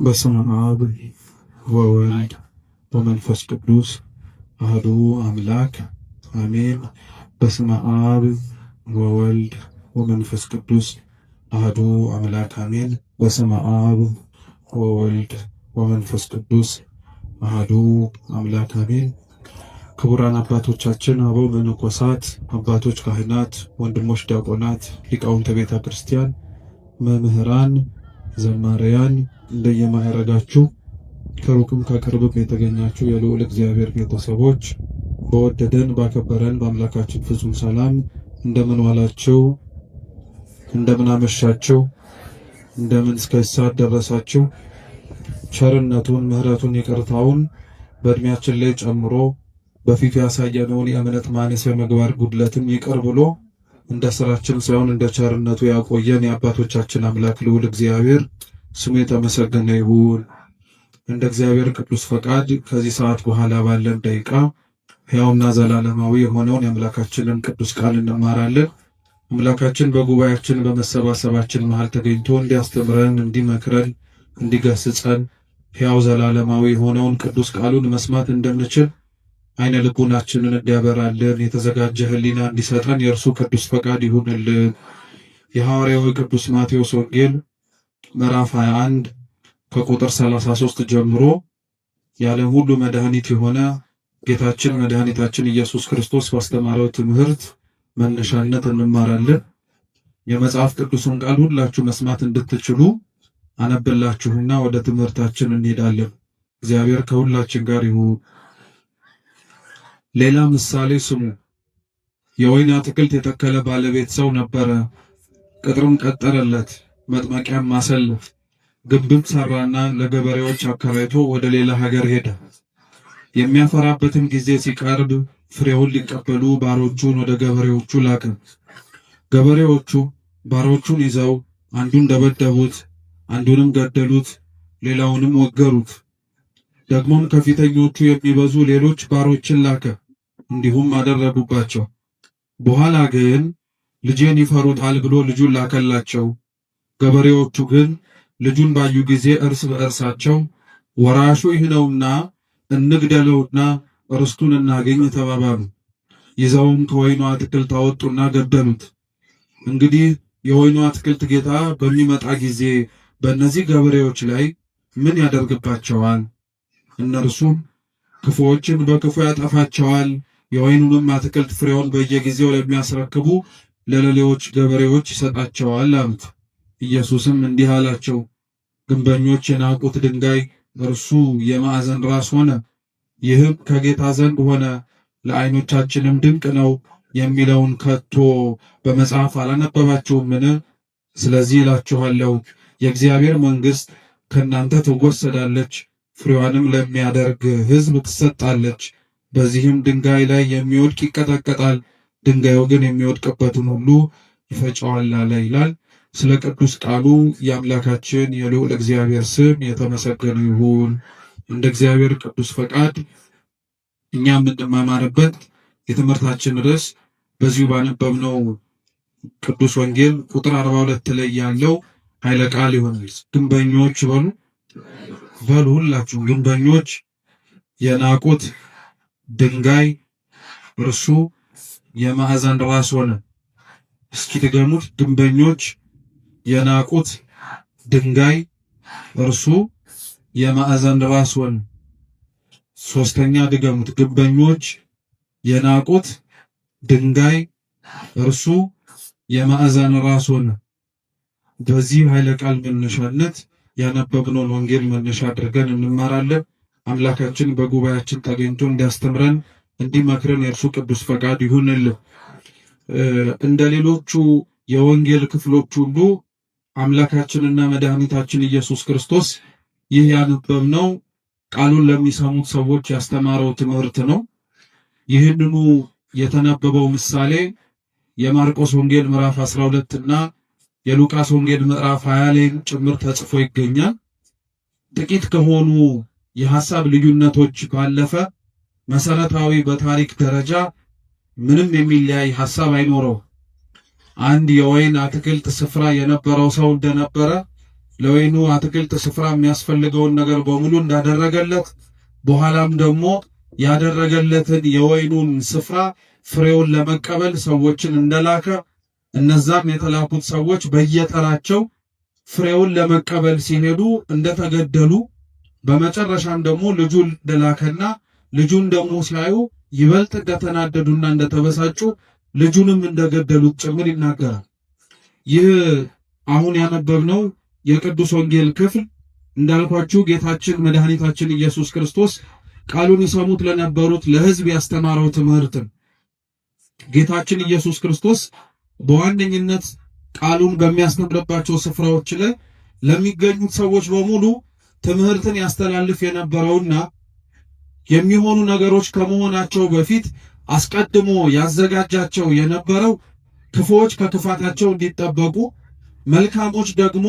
በስመ አብ ወወልድ ወመንፈስ ቅዱስ አሐዱ አምላክ አሜን። በስመ አብ ወወልድ ወመንፈስ ቅዱስ አሐዱ አምላክ አሜን። በስመ አብ ወወልድ ወመንፈስ ቅዱስ አሐዱ አምላክ አሜን። ክቡራን አባቶቻችን፣ አበው መነኮሳት፣ አባቶች ካህናት፣ ወንድሞች ዲያቆናት፣ ሊቃውንተ ቤተ ክርስቲያን፣ መምህራን፣ ዘማሪያን እንደየማዕረጋችሁ ከሩቅም ከቅርብም የተገኛችሁ የልዑል እግዚአብሔር ቤተሰቦች በወደደን ባከበረን በአምላካችን ፍጹም ሰላም እንደምን ዋላችሁ? እንደምን አመሻችሁ? እንደምን እስከ ሰዓት ደረሳችሁ? ቸርነቱን ምሕረቱን ይቅርታውን በእድሜያችን ላይ ጨምሮ በፊቱ ያሳየነውን የእምነት ማነስ የመግባር ጉድለትም ይቅር ብሎ እንደ ስራችን ሳይሆን እንደ ቸርነቱ ያቆየን የአባቶቻችን አምላክ ልዑል እግዚአብሔር ስሙ የተመሰገነ ይሁን። እንደ እግዚአብሔር ቅዱስ ፈቃድ ከዚህ ሰዓት በኋላ ባለን ደቂቃ ሕያውና ዘላለማዊ የሆነውን የአምላካችንን ቅዱስ ቃል እንማራለን። አምላካችን በጉባኤያችን በመሰባሰባችን መሃል ተገኝቶ እንዲያስተምረን፣ እንዲመክረን፣ እንዲገስጸን ሕያው ዘላለማዊ የሆነውን ቅዱስ ቃሉን መስማት እንድንችል አይነ ልቡናችንን እንዲያበራልን የተዘጋጀ ሕሊና እንዲሰጠን የእርሱ ቅዱስ ፈቃድ ይሁንልን። የሐዋርያው ቅዱስ ማቴዎስ ወንጌል ምዕራፍ 21 ከቁጥር 33 ጀምሮ የዓለም ሁሉ መድኃኒት የሆነ ጌታችን መድኃኒታችን ኢየሱስ ክርስቶስ ባስተማረው ትምህርት መነሻነት እንማራለን። የመጽሐፍ ቅዱስን ቃል ሁላችሁ መስማት እንድትችሉ አነብላችሁና ወደ ትምህርታችን እንሄዳለን። እግዚአብሔር ከሁላችን ጋር ይሁን። ሌላ ምሳሌ ስሙ። የወይን አትክልት የተከለ ባለቤት ሰው ነበረ። ቅጥርም ቀጠረለት፣ መጥመቂያም ማሰለፍ፣ ግንብም ሰራና ለገበሬዎች አከራይቶ ወደ ሌላ ሀገር ሄደ። የሚያፈራበትም ጊዜ ሲቀርብ ፍሬውን ሊቀበሉ ባሮቹን ወደ ገበሬዎቹ ላከ። ገበሬዎቹ ባሮቹን ይዘው አንዱን ደበደቡት፣ አንዱንም ገደሉት፣ ሌላውንም ወገሩት። ደግሞም ከፊተኞቹ የሚበዙ ሌሎች ባሮችን ላከ፣ እንዲሁም አደረጉባቸው። በኋላ ግን ልጄን ይፈሩታል ብሎ ልጁን ላከላቸው። ገበሬዎቹ ግን ልጁን ባዩ ጊዜ እርስ በእርሳቸው ወራሹ ይህ ነውና እንግደለውና ርስቱን እናገኝ ተባባሉ። ይዘውም ከወይኑ አትክልት አወጡና ገደሉት። እንግዲህ የወይኑ አትክልት ጌታ በሚመጣ ጊዜ በእነዚህ ገበሬዎች ላይ ምን ያደርግባቸዋል? እነርሱም ክፉዎችን በክፉ ያጠፋቸዋል፣ የወይኑንም አትክልት ፍሬውን በየጊዜው ለሚያስረክቡ ለሌሎች ገበሬዎች ይሰጣቸዋል አሉት። ኢየሱስም እንዲህ አላቸው፣ ግንበኞች የናቁት ድንጋይ እርሱ የማዕዘን ራስ ሆነ። ይህም ከጌታ ዘንድ ሆነ፣ ለዓይኖቻችንም ድንቅ ነው የሚለውን ከቶ በመጽሐፍ አላነበባችሁምን? ስለዚህ እላችኋለሁ የእግዚአብሔር መንግሥት ከእናንተ ትወሰዳለች፣ ፍሬዋንም ለሚያደርግ ሕዝብ ትሰጣለች። በዚህም ድንጋይ ላይ የሚወድቅ ይቀጠቀጣል፣ ድንጋዩ ግን የሚወድቅበትን ሁሉ ይፈጨዋል አለ ይላል። ስለ ቅዱስ ቃሉ የአምላካችን የልዑል እግዚአብሔር ስም የተመሰገነ ይሁን። እንደ እግዚአብሔር ቅዱስ ፈቃድ እኛ የምንማማርበት የትምህርታችን ርዕስ በዚሁ ባነበብነው ቅዱስ ወንጌል ቁጥር 42 ላይ ያለው ኃይለ ቃል ይሆናል። ግንበኞች በሉ ሁላችሁ ግንበኞች የናቁት ድንጋይ እርሱ የማዕዘን ራስ ሆነ። እስኪ ድገሙት። ግንበኞች የናቁት ድንጋይ እርሱ የማዕዘን ራስ ሆነ። ሶስተኛ ድገሙት። ግንበኞች የናቁት ድንጋይ እርሱ የማዕዘን ራስ ሆነ። በዚህ ኃይለ ቃል መነሻነት ያነበብነውን ወንጌል መነሻ አድርገን እንማራለን። አምላካችን በጉባኤያችን ተገኝቶ እንዲያስተምረን እንዲመክረን የእርሱ ቅዱስ ፈቃድ ይሁንልን። እንደ ሌሎቹ የወንጌል ክፍሎች ሁሉ አምላካችንና መድኃኒታችን ኢየሱስ ክርስቶስ ይህ ያነበብነው ቃሉን ለሚሰሙት ሰዎች ያስተማረው ትምህርት ነው። ይህንኑ የተነበበው ምሳሌ የማርቆስ ወንጌል ምዕራፍ 12 እና የሉቃስ ወንጌል ምዕራፍ 20 ላይ ጭምር ተጽፎ ይገኛል። ጥቂት ከሆኑ የሐሳብ ልዩነቶች ባለፈ መሰረታዊ በታሪክ ደረጃ ምንም የሚለያይ ሐሳብ አይኖረው። አንድ የወይን አትክልት ስፍራ የነበረው ሰው እንደነበረ ለወይኑ አትክልት ስፍራ የሚያስፈልገውን ነገር በሙሉ እንዳደረገለት በኋላም ደግሞ ያደረገለትን የወይኑን ስፍራ ፍሬውን ለመቀበል ሰዎችን እንደላከ እነዛም የተላኩት ሰዎች በየተራቸው ፍሬውን ለመቀበል ሲሄዱ እንደተገደሉ በመጨረሻም ደግሞ ልጁን እንደላከና ልጁን ደግሞ ሲያዩ ይበልጥ እንደተናደዱና እንደተበሳጩ ልጁንም እንደገደሉት ጭምር ይናገራል። ይህ አሁን ያነበብነው የቅዱስ ወንጌል ክፍል እንዳልኳችሁ ጌታችን መድኃኒታችን ኢየሱስ ክርስቶስ ቃሉን ይሰሙት ለነበሩት ለሕዝብ ያስተማረው ትምህርት። ጌታችን ኢየሱስ ክርስቶስ በዋነኝነት ቃሉን በሚያስተምርባቸው ስፍራዎች ላይ ለሚገኙት ሰዎች በሙሉ ትምህርትን ያስተላልፍ የነበረውና የሚሆኑ ነገሮች ከመሆናቸው በፊት አስቀድሞ ያዘጋጃቸው የነበረው ክፉዎች ከክፋታቸው እንዲጠበቁ፣ መልካሞች ደግሞ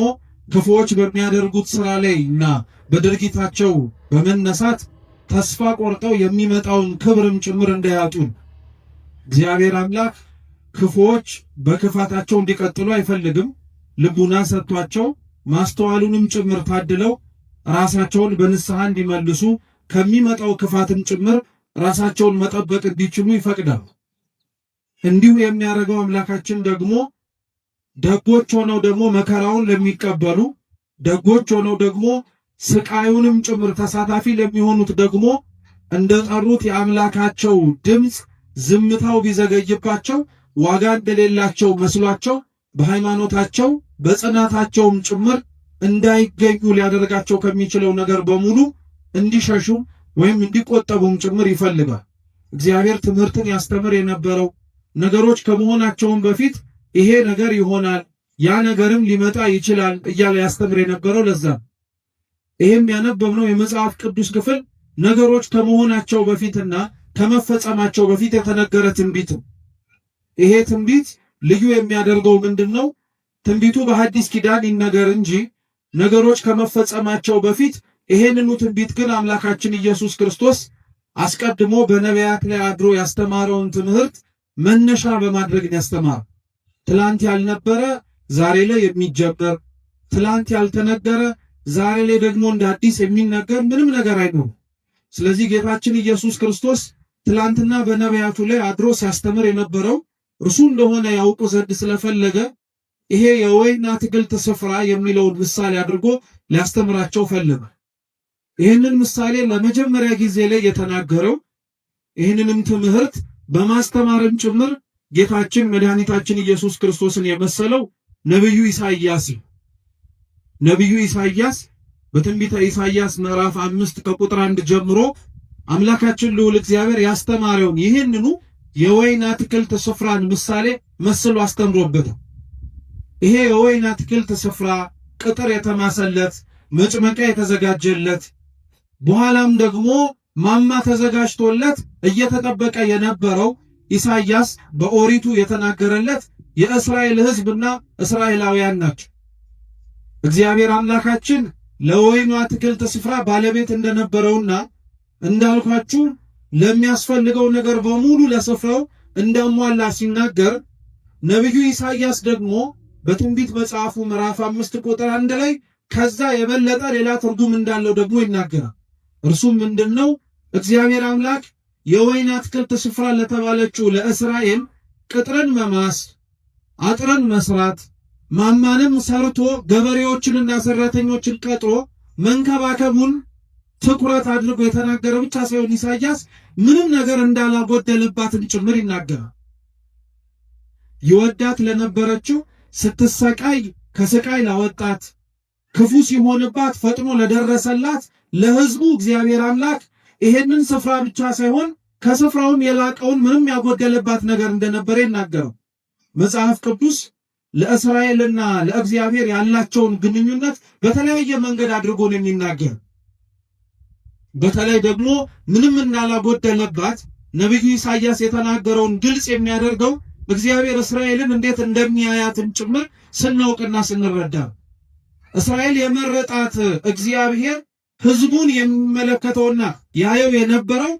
ክፉዎች በሚያደርጉት ስራ ላይ እና በድርጊታቸው በመነሳት ተስፋ ቆርጠው የሚመጣውን ክብርም ጭምር እንዳያጡ እግዚአብሔር አምላክ ክፉዎች በክፋታቸው እንዲቀጥሉ አይፈልግም። ልቡና ሰጥቷቸው ማስተዋሉንም ጭምር ታድለው ራሳቸውን በንስሐ እንዲመልሱ ከሚመጣው ክፋትም ጭምር ራሳቸውን መጠበቅ እንዲችሉ ይፈቅዳል። እንዲሁ የሚያደርገው አምላካችን ደግሞ ደጎች ሆነው ደግሞ መከራውን ለሚቀበሉ፣ ደጎች ሆነው ደግሞ ስቃዩንም ጭምር ተሳታፊ ለሚሆኑት ደግሞ እንደጠሩት የአምላካቸው ድምፅ ዝምታው ቢዘገይባቸው ዋጋ እንደሌላቸው መስሏቸው በሃይማኖታቸው በጽናታቸውም ጭምር እንዳይገኙ ሊያደርጋቸው ከሚችለው ነገር በሙሉ እንዲሸሹ ወይም እንዲቆጠቡም ጭምር ይፈልጋል። እግዚአብሔር ትምህርትን ያስተምር የነበረው ነገሮች ከመሆናቸውም በፊት ይሄ ነገር ይሆናል፣ ያ ነገርም ሊመጣ ይችላል እያለ ያስተምር የነበረው ለዛ። ይሄም ያነበብነው የመጽሐፍ ቅዱስ ክፍል ነገሮች ከመሆናቸው በፊትና ከመፈጸማቸው በፊት የተነገረ ትንቢት። ይሄ ትንቢት ልዩ የሚያደርገው ምንድነው? ትንቢቱ በሐዲስ ኪዳን ይነገር እንጂ ነገሮች ከመፈጸማቸው በፊት ይሄንኑ ትንቢት ግን አምላካችን ኢየሱስ ክርስቶስ አስቀድሞ በነቢያት ላይ አድሮ ያስተማረውን ትምህርት መነሻ በማድረግ ያስተማረው። ትላንት ያልነበረ ዛሬ ላይ የሚጀመር፣ ትላንት ያልተነገረ ዛሬ ላይ ደግሞ እንደ አዲስ የሚነገር ምንም ነገር አይኖርም። ስለዚህ ጌታችን ኢየሱስ ክርስቶስ ትላንትና በነቢያቱ ላይ አድሮ ሲያስተምር የነበረው እርሱ እንደሆነ ያውቁ ዘንድ ስለፈለገ ይሄ የወይን አትክልት ስፍራ የሚለውን ምሳሌ አድርጎ ሊያስተምራቸው ፈለገ። ይህንን ምሳሌ ለመጀመሪያ ጊዜ ላይ የተናገረው ይህንንም ትምህርት በማስተማርም ጭምር ጌታችን መድኃኒታችን ኢየሱስ ክርስቶስን የመሰለው ነቢዩ ኢሳይያስ። ነቢዩ ኢሳይያስ በትንቢተ ኢሳይያስ ምዕራፍ 5 ከቁጥር 1 ጀምሮ አምላካችን ልዑል እግዚአብሔር ያስተማረውን ይህንኑ የወይን አትክልት ስፍራን ምሳሌ መስሎ አስተምሮበታል። ይሄ የወይን አትክልት ስፍራ ቅጥር የተማሰለት፣ መጭመቂያ የተዘጋጀለት፣ በኋላም ደግሞ ማማ ተዘጋጅቶለት እየተጠበቀ የነበረው ኢሳይያስ በኦሪቱ የተናገረለት የእስራኤል ሕዝብና እስራኤላውያን ናቸው። እግዚአብሔር አምላካችን ለወይኑ አትክልት ስፍራ ባለቤት እንደነበረውና እንዳልኳችሁ ለሚያስፈልገው ነገር በሙሉ ለስፍራው እንዳሟላ ሲናገር ነቢዩ ኢሳይያስ ደግሞ በትንቢት መጽሐፉ ምዕራፍ 5 ቁጥር 1 ላይ ከዛ የበለጠ ሌላ ትርጉም እንዳለው ደግሞ ይናገራል። እርሱም ምንድነው? እግዚአብሔር አምላክ የወይን አትክልት ስፍራ ለተባለችው ለእስራኤል ቅጥርን መማስ፣ አጥርን መስራት፣ ማማንም ሰርቶ ገበሬዎችንና ሰራተኞችን ቀጥሮ መንከባከቡን ትኩረት አድርጎ የተናገረ ብቻ ሳይሆን ኢሳይያስ ምንም ነገር እንዳላጎደለባትም ጭምር ይናገራል። ይወዳት ለነበረችው ስትሰቃይ ከስቃይ ላወጣት፣ ክፉ ሲሆንባት ፈጥኖ ለደረሰላት ለሕዝቡ እግዚአብሔር አምላክ ይሄንን ስፍራ ብቻ ሳይሆን ከስፍራውም የላቀውን ምንም ያጎደለባት ነገር እንደነበረ ይናገራል። መጽሐፍ ቅዱስ ለእስራኤልና ለእግዚአብሔር ያላቸውን ግንኙነት በተለያየ መንገድ አድርጎ ነው የሚናገር። በተለይ ደግሞ ምንም እንዳላጎደለባት ነቢዩ ኢሳይያስ የተናገረውን ግልጽ የሚያደርገው እግዚአብሔር እስራኤልን እንዴት እንደሚያያትም ጭምር ስናውቅና ስንረዳ እስራኤል የመረጣት እግዚአብሔር ሕዝቡን የሚመለከተውና ያየው የነበረው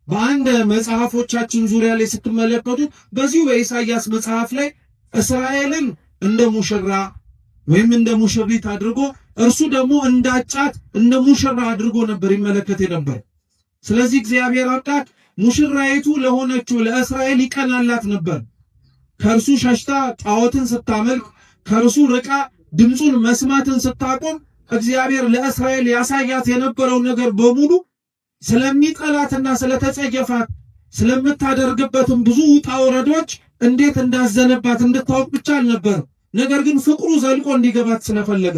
በአንድ መጽሐፎቻችን ዙሪያ ላይ ስትመለከቱ በዚሁ በኢሳይያስ መጽሐፍ ላይ እስራኤልን እንደ ሙሽራ ወይም እንደ ሙሽሪት አድርጎ እርሱ ደግሞ እንዳጫት እንደ ሙሽራ አድርጎ ነበር ይመለከት ነበር። ስለዚህ እግዚአብሔር አምላክ ሙሽራይቱ ለሆነችው ለእስራኤል ይቀናላት ነበር። ከእርሱ ሸሽታ ጣዖትን ስታመልክ፣ ከእርሱ ርቃ ድምፁን መስማትን ስታቆም እግዚአብሔር ለእስራኤል ያሳያት የነበረው ነገር በሙሉ ስለሚጠላትና ስለተጸየፋት ስለምታደርግበትም ብዙ ውጣ ውረዶች እንዴት እንዳዘነባት እንድታውቅ ብቻ አልነበር። ነገር ግን ፍቅሩ ዘልቆ እንዲገባት ስለፈለገ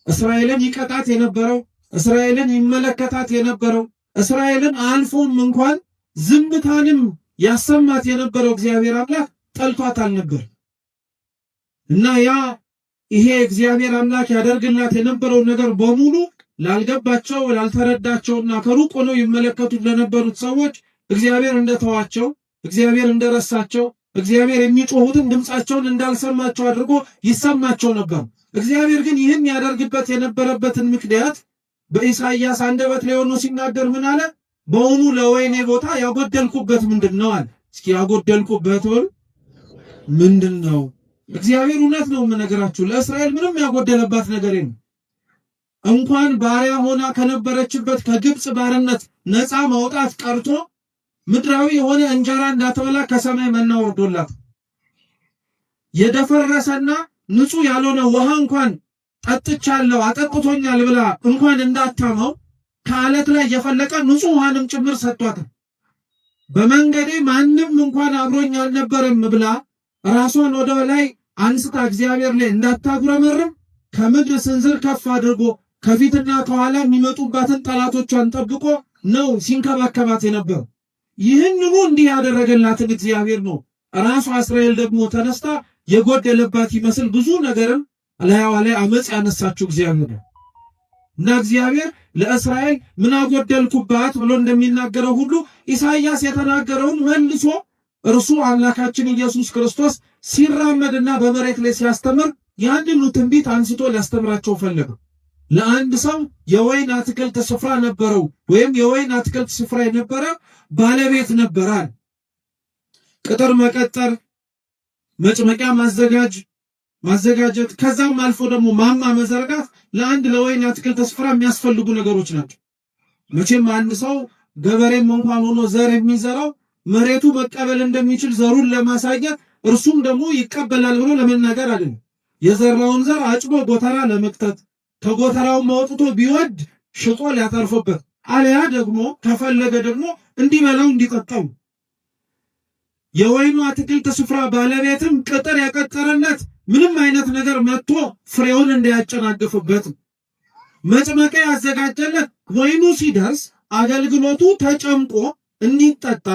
እስራኤልን ይቀጣት የነበረው፣ እስራኤልን ይመለከታት የነበረው፣ እስራኤልን አልፎም እንኳን ዝምታንም ያሰማት የነበረው እግዚአብሔር አምላክ ጠልቷት አልነበር እና ይሄ እግዚአብሔር አምላክ ያደርግላት የነበረው ነገር በሙሉ ላልገባቸው ላልተረዳቸውና ከሩቅ ሆነው ይመለከቱት ለነበሩት ሰዎች እግዚአብሔር እንደተዋቸው፣ እግዚአብሔር እንደረሳቸው፣ እግዚአብሔር የሚጮሁትን ድምፃቸውን እንዳልሰማቸው አድርጎ ይሰማቸው ነበር። እግዚአብሔር ግን ይህን ያደርግበት የነበረበትን ምክንያት በኢሳይያስ አንደበት ላይ ሆኖ ሲናገር ምን አለ? በውኑ ለወይኔ ቦታ ያጎደልኩበት ምንድን ነው አለ። እስኪ ያጎደልኩበት ምንድን ነው? እግዚአብሔር እውነት ነው የምነግራችሁ፣ ለእስራኤል ምንም ያጎደለባት ነገር የለም። እንኳን ባሪያ ሆና ከነበረችበት ከግብፅ ባርነት ነፃ ማውጣት ቀርቶ ምድራዊ የሆነ እንጀራ እንዳትበላ ከሰማይ መና ወርዶላት የደፈረሰና ንጹህ ያልሆነ ውሃ እንኳን ጠጥቻለሁ አጠጥቶኛል ብላ እንኳን እንዳታመው ከአለት ላይ የፈለቀ ንጹህ ውሃንም ጭምር ሰጥቷት በመንገዴ ማንም እንኳን አብሮኝ አልነበረም ብላ ራሷን ወደ ላይ አንስታ እግዚአብሔር ላይ እንዳታጉረመርም ከምድር ስንዝር ከፍ አድርጎ ከፊትና ከኋላ የሚመጡባትን ጠላቶቿን ጠብቆ ነው ሲንከባከባት የነበረው። ይህንኑ እንዲህ ያደረገላትን እግዚአብሔር ነው ራሷ እስራኤል ደግሞ ተነስታ የጎደለባት ይመስል ብዙ ነገርም ላይዋ ላይ አመጽ ያነሳችው እግዚአብሔር ነው እና እግዚአብሔር ለእስራኤል ምን አጎደልኩባት ብሎ እንደሚናገረው ሁሉ ኢሳይያስ የተናገረውን መልሶ እርሱ አምላካችን ኢየሱስ ክርስቶስ ሲራመድና በመሬት ላይ ሲያስተምር ያንኑ ትንቢት አንስቶ ሊያስተምራቸው ፈለገ። ለአንድ ሰው የወይን አትክልት ስፍራ ነበረው፣ ወይም የወይን አትክልት ስፍራ የነበረ ባለቤት ነበራል። ቅጥር መቀጠር፣ መጭመቂያ ማዘጋጀት፣ ከዛም አልፎ ደግሞ ማማ መዘርጋት ለአንድ ለወይን አትክልት ስፍራ የሚያስፈልጉ ነገሮች ናቸው። መቼም አንድ ሰው ገበሬም እንኳን ሆኖ ዘር የሚዘራው መሬቱ መቀበል እንደሚችል ዘሩን ለማሳየት እርሱም ደግሞ ይቀበላል ብሎ ለመናገር አይደለም። የዘራውን ዘር አጭቦ ጎተራ ለመክተት ከጎተራው ማውጥቶ ቢወድ ሽጦ ሊያተርፍበት አለያ ደግሞ ከፈለገ ደግሞ እንዲበላው እንዲጠጣው። የወይኑ አትክልት ስፍራ ባለቤትም ቅጥር የቀጠረለት ምንም አይነት ነገር መጥቶ ፍሬውን እንዳያጨናግፍበት፣ መጭመቂያ ያዘጋጀለት ወይኑ ሲደርስ አገልግሎቱ ተጨምቆ እንዲጠጣ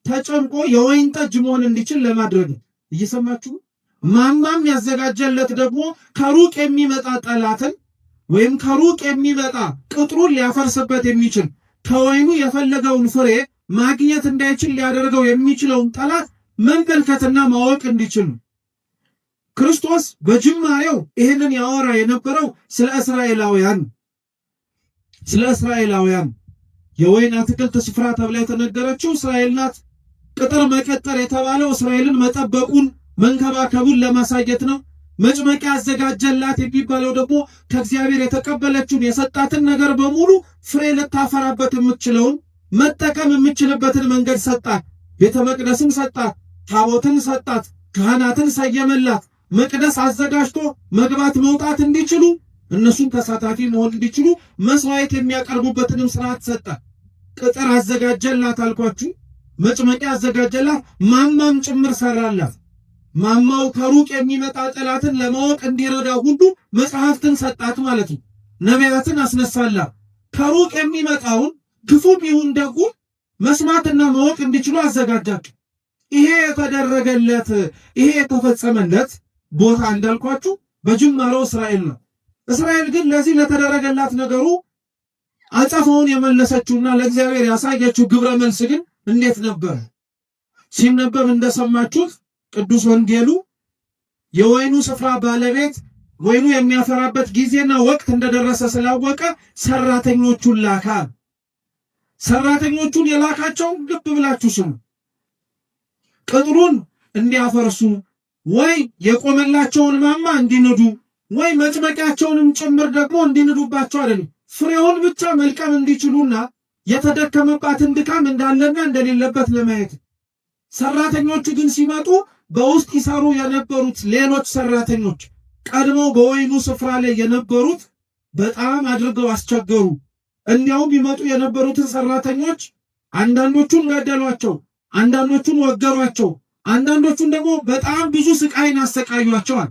ተጨምቆ የወይን ጠጅ መሆን እንዲችል ለማድረግ። እየሰማችሁ ማማም ያዘጋጀለት ደግሞ ከሩቅ የሚመጣ ጠላትን ወይም ከሩቅ የሚመጣ ቅጥሩን ሊያፈርስበት የሚችል ከወይኑ የፈለገውን ፍሬ ማግኘት እንዳይችል ሊያደርገው የሚችለውን ጠላት መመልከትና ማወቅ እንዲችል። ክርስቶስ በጅማሬው ይህንን ያወራ የነበረው ስለ እስራኤላውያን የወይን አትክልት ስፍራ ተብላ የተነገረችው እስራኤል ናት። ቅጥር መቀጠር የተባለው እስራኤልን መጠበቁን መንከባከቡን ለማሳየት ነው። መጭመቂያ ያዘጋጀላት የሚባለው ደግሞ ከእግዚአብሔር የተቀበለችውን የሰጣትን ነገር በሙሉ ፍሬ ልታፈራበት የምትችለውን መጠቀም የምትችልበትን መንገድ ሰጣት። ቤተ መቅደስን ሰጣት፣ ታቦትን ሰጣት፣ ካህናትን ሰየመላት። መቅደስ አዘጋጅቶ መግባት መውጣት እንዲችሉ እነሱን ተሳታፊ መሆን እንዲችሉ መስዋዕት የሚያቀርቡበትንም ስርዓት ሰጣት። ቅጥር አዘጋጀላት አልኳችሁ። መጭመቂያ አዘጋጀላት፣ ማማም ጭምር ሰራላት። ማማው ከሩቅ የሚመጣ ጠላትን ለማወቅ እንዲረዳ ሁሉ መጽሐፍትን ሰጣት ማለት ነው። ነቢያትን አስነሳላት። ከሩቅ የሚመጣውን ክፉም ይሁን ደጉ መስማትና ማወቅ እንዲችሉ አዘጋጃቸው። ይሄ የተደረገለት ይሄ የተፈጸመለት ቦታ እንዳልኳችሁ በጅማሬው እስራኤል ነው። እስራኤል ግን ለዚህ ለተደረገላት ነገሩ አጸፋውን የመለሰችውና ለእግዚአብሔር ያሳየችው ግብረ መልስ ግን እንዴት ነበር? ሲነበብ እንደሰማችሁት ቅዱስ ወንጌሉ የወይኑ ስፍራ ባለቤት ወይኑ የሚያፈራበት ጊዜና ወቅት እንደደረሰ ስላወቀ ሰራተኞቹን ላካ። ሰራተኞቹን የላካቸው ልብ ብላችሁ ስሙ። ቅጥሩን እንዲያፈርሱ ወይ የቆመላቸውን ማማ እንዲነዱ ወይ መጭመቂያቸውንም ጭምር ደግሞ እንዲንዱባቸው አይደለም፣ ፍሬውን ብቻ መልቀም እንዲችሉና የተደከመባትን ድካም እንዳለና እንደሌለበት ለማየት። ሰራተኞቹ ግን ሲመጡ በውስጥ ይሰሩ የነበሩት ሌሎች ሰራተኞች ቀድመው በወይኑ ስፍራ ላይ የነበሩት በጣም አድርገው አስቸገሩ። እንዲያውም ይመጡ የነበሩትን ሰራተኞች አንዳንዶቹን ገደሏቸው፣ አንዳንዶቹን ወገሯቸው፣ አንዳንዶቹን ደግሞ በጣም ብዙ ስቃይን አሰቃዩአቸዋል።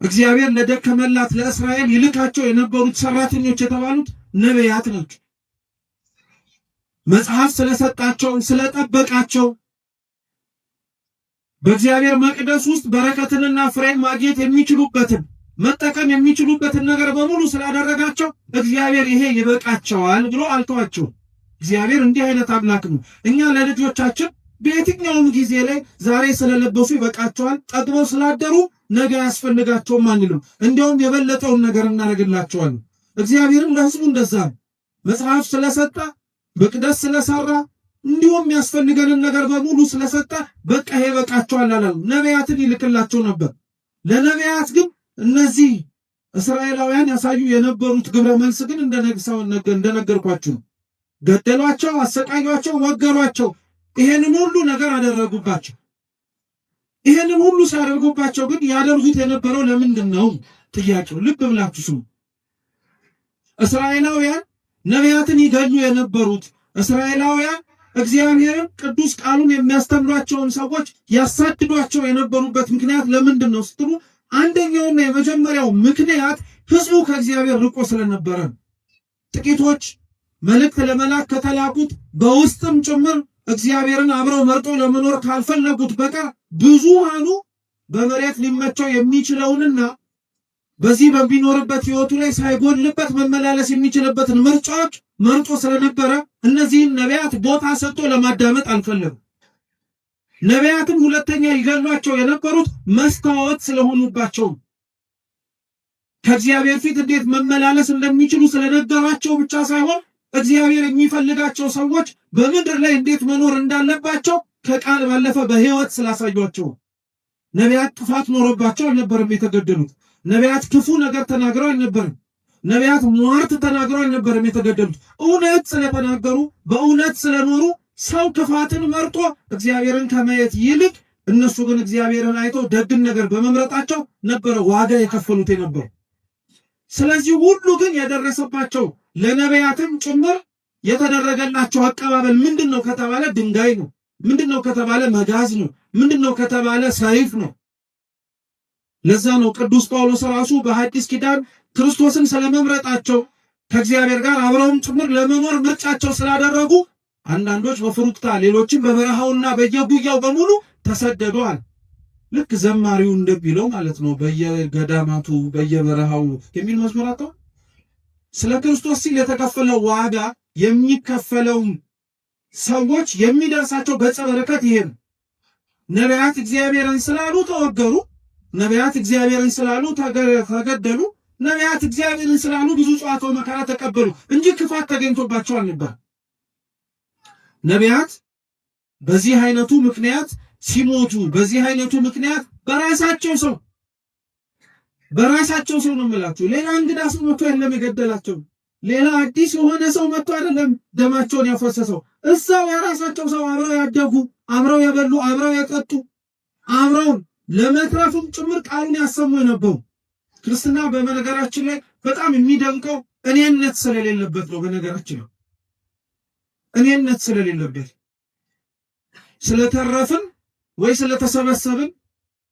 እግዚአብሔር ለደከመላት ለእስራኤል ይልካቸው የነበሩት ሰራተኞች የተባሉት ነቢያት ናቸው። መጽሐፍ ስለሰጣቸው ስለጠበቃቸው በእግዚአብሔር መቅደስ ውስጥ በረከትንና ፍሬን ማግኘት የሚችሉበትን መጠቀም የሚችሉበትን ነገር በሙሉ ስላደረጋቸው እግዚአብሔር ይሄ ይበቃቸዋል ብሎ አልተዋቸውም። እግዚአብሔር እንዲህ አይነት አምላክ ነው። እኛ ለልጆቻችን በየትኛውም ጊዜ ላይ ዛሬ ስለለበሱ ይበቃቸዋል፣ ጠግበው ስላደሩ ነገ ያስፈልጋቸውም አንልም። እንዲያውም የበለጠውን ነገር እናደርግላቸዋለን። እግዚአብሔርም ለሕዝቡ እንደዛ ነው። መጽሐፍ ስለሰጠ መቅደስ ስለሰራ እንዲሁም ያስፈልገንን ነገር በሙሉ ስለሰጠ በቃ ይሄ ይበቃቸዋል አላለም። ነቢያትን ይልክላቸው ነበር። ለነቢያት ግን እነዚህ እስራኤላውያን ያሳዩ የነበሩት ግብረ መልስ ግን እንደነገርኳችሁ ገደሏቸው፣ አሰቃዩአቸው፣ ወገሯቸው። ይሄንን ሁሉ ነገር አደረጉባቸው። ይሄንን ሁሉ ሲያደርጉባቸው ግን ያደርጉት የነበረው ለምንድን ነው? ጥያቄው ልብ ብላችሁ ስሙ። እስራኤላውያን ነቢያትን ይገሉ የነበሩት እስራኤላውያን እግዚአብሔርን ቅዱስ ቃሉን የሚያስተምሯቸውን ሰዎች ያሳድዷቸው የነበሩበት ምክንያት ለምንድን ነው ስትሉ፣ አንደኛውና የመጀመሪያው ምክንያት ሕዝቡ ከእግዚአብሔር ርቆ ስለነበረ ጥቂቶች መልእክት ለመላክ ከተላኩት በውስጥም ጭምር እግዚአብሔርን አብረው መርጦ ለመኖር ካልፈለጉት በቀር ብዙሃኑ በመሬት ሊመቸው የሚችለውንና በዚህ በሚኖርበት ሕይወቱ ላይ ሳይጎልበት መመላለስ የሚችልበትን ምርጫዎች መርጦ ስለነበረ እነዚህን ነቢያት ቦታ ሰጥቶ ለማዳመጥ አልፈለጉም። ነቢያትም ሁለተኛ ይገሏቸው የነበሩት መስታወት ስለሆኑባቸው ከእግዚአብሔር ፊት እንዴት መመላለስ እንደሚችሉ ስለነገሯቸው ብቻ ሳይሆን እግዚአብሔር የሚፈልጋቸው ሰዎች በምድር ላይ እንዴት መኖር እንዳለባቸው ከቃል ባለፈ በሕይወት ስላሳዩአቸው። ነቢያት ጥፋት ኖሮባቸው አልነበረም የተገደሉት። ነቢያት ክፉ ነገር ተናግረው አልነበረም። ነቢያት ሟርት ተናግረው አልነበረም የተገደሉት። እውነት ስለተናገሩ በእውነት ስለኖሩ ሰው ክፋትን መርጦ እግዚአብሔርን ከማየት ይልቅ እነሱ ግን እግዚአብሔርን አይተው ደግን ነገር በመምረጣቸው ነበረ ዋጋ የከፈሉት የነበሩ። ስለዚህ ሁሉ ግን የደረሰባቸው ለነቢያትም ጭምር የተደረገላቸው አቀባበል ምንድን ነው ከተባለ ድንጋይ ነው። ምንድን ነው ከተባለ መጋዝ ነው። ምንድን ነው ከተባለ ሰይፍ ነው። ለዛ ነው ቅዱስ ጳውሎስ ራሱ በሐዲስ ኪዳን ክርስቶስን ስለመምረጣቸው ከእግዚአብሔር ጋር አብረውም ጭምር ለመኖር ምርጫቸው ስላደረጉ አንዳንዶች በፍሩክታ ሌሎችም በበረሃውና በየጉያው በሙሉ ተሰደዷል። ልክ ዘማሪው እንደሚለው ማለት ነው። በየገዳማቱ በየበረሃው የሚል መዝሙር አጣው። ስለ ክርስቶስ ሲል የተከፈለው ዋጋ የሚከፈለው ሰዎች የሚደርሳቸው ገጸ በረከት ይሄ ነው። ነቢያት እግዚአብሔርን ስላሉ ተወገሩ። ነቢያት እግዚአብሔርን ስላሉ ተገደሉ። ነቢያት እግዚአብሔርን ስላሉ ብዙ ጸዋትወ መከራ ተቀበሉ እንጂ ክፋት ተገኝቶባቸው አልነበር። ነቢያት በዚህ አይነቱ ምክንያት ሲሞቱ፣ በዚህ አይነቱ ምክንያት በራሳቸው ሰው ነው የምላችሁ። ሌላ እንግዳ ሰው መጥቶ አይደለም የገደላቸው። ሌላ አዲስ የሆነ ሰው መጥቶ አይደለም ደማቸውን ያፈሰሰው። እዛው የራሳቸው ሰው አብረው ያደጉ፣ አብረው የበሉ፣ አብረው የጠጡ፣ አብረው ለመትረፍም ጭምር ቃሉን ያሰሙ የነበሩ። ክርስትና በነገራችን ላይ በጣም የሚደንቀው እኔነት ስለሌለበት ነው። በነገራችን ላይ እኔነት ስለሌለበት ስለተረፍን ወይ ስለተሰበሰብን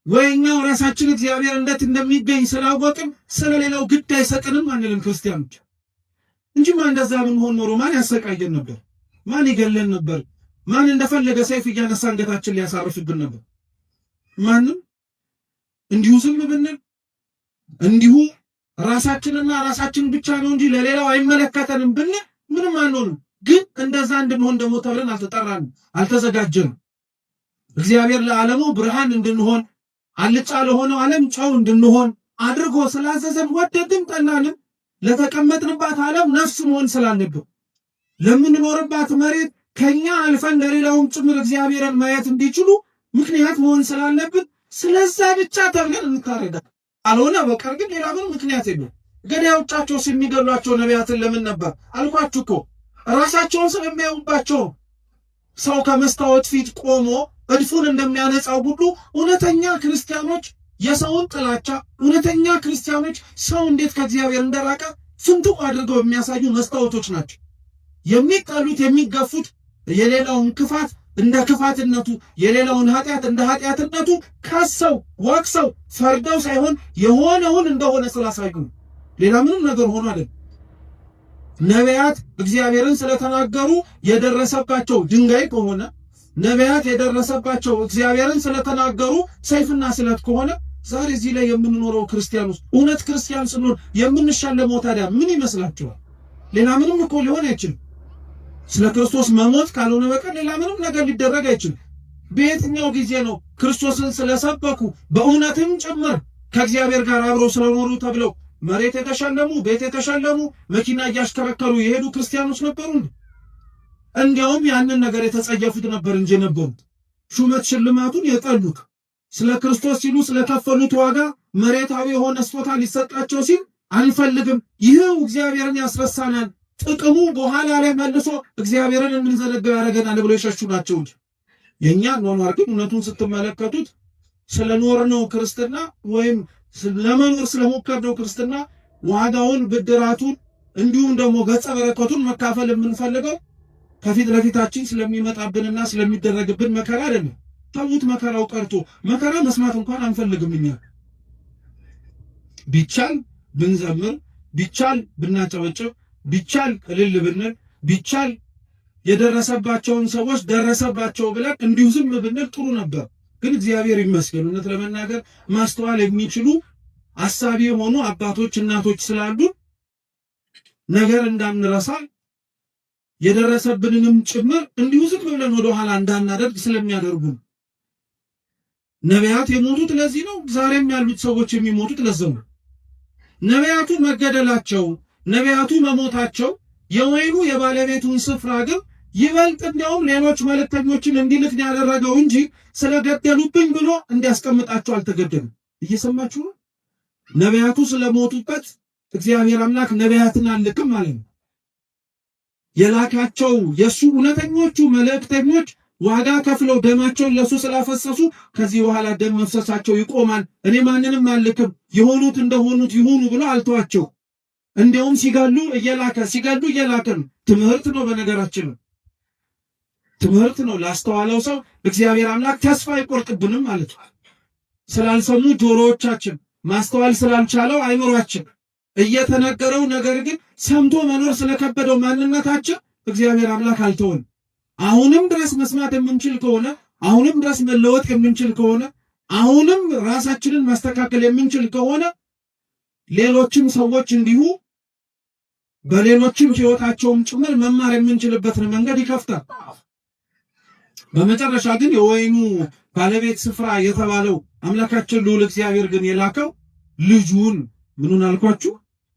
ወይ እኛው ራሳችን እግዚአብሔር እንዴት እንደሚገኝ ስላወቅን ስለሌላው ግድ አይሰጥንም አንልም ክርስቲያኖች። እንጂማ እንደዛ ብንሆን ኖሮ ማን ያሰቃየን ነበር? ማን ይገለን ነበር? ማን እንደፈለገ ሰይፍ እያነሳ አንገታችን ሊያሳርፍብን ነበር? ማንም። እንዲሁ ዝም ብንል እንዲሁ ራሳችንና ራሳችን ብቻ ነው እንጂ ለሌላው አይመለከተንም ብንል ምንም አንሆንም። ግን እንደዛ እንድንሆን ደግሞ ተብለን አልተጠራንም፣ አልተዘጋጀንም። እግዚአብሔር ለዓለሙ ብርሃን እንድንሆን አልጫ ለሆነው ዓለም ጨው እንድንሆን አድርጎ ስላዘዘን ወደድን ጠላንም ለተቀመጥንባት ዓለም ነፍስ መሆን ስላለብን ለምንኖርባት መሬት ከኛ አልፈን ለሌላውም ጭምር እግዚአብሔርን ማየት እንዲችሉ ምክንያት መሆን ስላለብን ስለዛ ብቻ ተብለን እንታረዳለን። አልሆነ በቀር ግን ሌላ ምን ምክንያት የለም። ገዳዮቻቸው የሚገሏቸው ነቢያትን ለምን ነበር አልኳችሁ እኮ ራሳቸውን ስለሚያዩባቸው። ሰው ከመስታወት ፊት ቆሞ እድፉን እንደሚያነጻው ሁሉ እውነተኛ ክርስቲያኖች የሰውን ጥላቻ፣ እውነተኛ ክርስቲያኖች ሰው እንዴት ከእግዚአብሔር እንደራቀ ፍንትው አድርገው የሚያሳዩ መስታወቶች ናቸው። የሚጠሉት የሚገፉት የሌላውን ክፋት እንደ ክፋትነቱ፣ የሌላውን ኃጢአት እንደ ኃጢአትነቱ ከሰው ወቅሰው ፈርደው ሳይሆን የሆነውን እንደሆነ ስላሳዩ ሌላ ምንም ነገር ሆኖ አይደለም። ነቢያት እግዚአብሔርን ስለተናገሩ የደረሰባቸው ድንጋይ ከሆነ፣ ነቢያት የደረሰባቸው እግዚአብሔርን ስለተናገሩ ሰይፍና ስለት ከሆነ ዛሬ እዚህ ላይ የምንኖረው ክርስቲያኖች እውነት ክርስቲያን ስንሆን የምንሻለመው ታዲያ ምን ይመስላችኋል? ሌላ ምንም እኮ ሊሆን አይችልም። ስለ ክርስቶስ መሞት ካልሆነ በቀር ሌላ ምንም ነገር ሊደረግ አይችልም። በየትኛው ጊዜ ነው ክርስቶስን ስለሰበኩ በእውነትም ጭምር ከእግዚአብሔር ጋር አብረው ስለኖሩ ተብለው መሬት የተሸለሙ፣ ቤት የተሸለሙ፣ መኪና እያሽከረከሩ የሄዱ ክርስቲያኖች ነበሩ? እንዲያውም ያንን ነገር የተጸየፉት ነበር እንጂ ነበሩት ሹመት ሽልማቱን የጠሉት ስለ ክርስቶስ ሲሉ ስለከፈሉት ዋጋ መሬታዊ የሆነ ስጦታ ሊሰጣቸው ሲል አንፈልግም፣ ይህው እግዚአብሔርን ያስረሳናል፣ ጥቅሙ በኋላ ላይ መልሶ እግዚአብሔርን እንድንዘነጋው ያደርገናል ብለው የሸሹ ናቸው እንጂ የኛ ኗኗር ግን እውነቱን ስትመለከቱት ስለኖርነው ክርስትና ወይም ለመኖር ስለሞከርነው ክርስትና ዋጋውን፣ ብድራቱን እንዲሁም ደግሞ ገጸ በረከቱን መካፈል የምንፈልገው ከፊት ለፊታችን ስለሚመጣብንና ስለሚደረግብን መከራ አይደለም። ተውት፣ መከራው ቀርቶ መከራ መስማት እንኳን አንፈልግም። እኛ ቢቻል ብንዘምር፣ ቢቻል ብናጨበጭብ፣ ቢቻል እልል ብንል፣ ቢቻል የደረሰባቸውን ሰዎች ደረሰባቸው ብለን እንዲሁ ዝም ብንል ጥሩ ነበር። ግን እግዚአብሔር ይመስገን እውነት ለመናገር ማስተዋል የሚችሉ አሳቢ የሆኑ አባቶች እናቶች ስላሉ ነገር እንዳንረሳ የደረሰብንንም ጭምር እንዲሁ ዝም ብለን ወደ ኋላ እንዳናደርግ ስለሚያደርጉ ነቢያት የሞቱት ለዚህ ነው። ዛሬም ያሉት ሰዎች የሚሞቱት ለዚህ ነው። ነቢያቱ መገደላቸው፣ ነቢያቱ መሞታቸው የወይኑ የባለቤቱን ስፍራ ግን ይበልጥ እንዲያውም ሌሎች መልእክተኞችን እንዲልክ ያደረገው እንጂ ስለገደሉብኝ ብሎ እንዲያስቀምጣቸው አልተገደሉም። እየሰማችሁ ነው። ነቢያቱ ስለሞቱበት እግዚአብሔር አምላክ ነቢያትን አልልክም ማለት ነው። የላካቸው የሱ እውነተኞቹ መልእክተኞች ዋጋ ከፍለው ደማቸውን ለሱ ስላፈሰሱ ከዚህ በኋላ ደም መፍሰሳቸው ይቆማል፣ እኔ ማንንም አልልክም፣ የሆኑት እንደሆኑት ይሁኑ ብሎ አልተዋቸው። እንዲያውም ሲገሉ እየላከ ነው። ትምህርት ነው፣ በነገራችን ትምህርት ነው። ላስተዋለው ሰው እግዚአብሔር አምላክ ተስፋ አይቆርጥብንም ማለት ነው። ስላልሰሙ ጆሮዎቻችን፣ ማስተዋል ስላልቻለው አይምሯችን እየተነገረው ነገር ግን ሰምቶ መኖር ስለከበደው ማንነታችን እግዚአብሔር አምላክ አልተወን። አሁንም ድረስ መስማት የምንችል ከሆነ፣ አሁንም ድረስ መለወጥ የምንችል ከሆነ፣ አሁንም ራሳችንን ማስተካከል የምንችል ከሆነ ሌሎችም ሰዎች እንዲሁ በሌሎችም ሕይወታቸውም ጭምር መማር የምንችልበትን መንገድ ይከፍታል። በመጨረሻ ግን የወይኑ ባለቤት ስፍራ የተባለው አምላካችን ልዑል እግዚአብሔር ግን የላከው ልጁን ምኑን አልኳችሁ?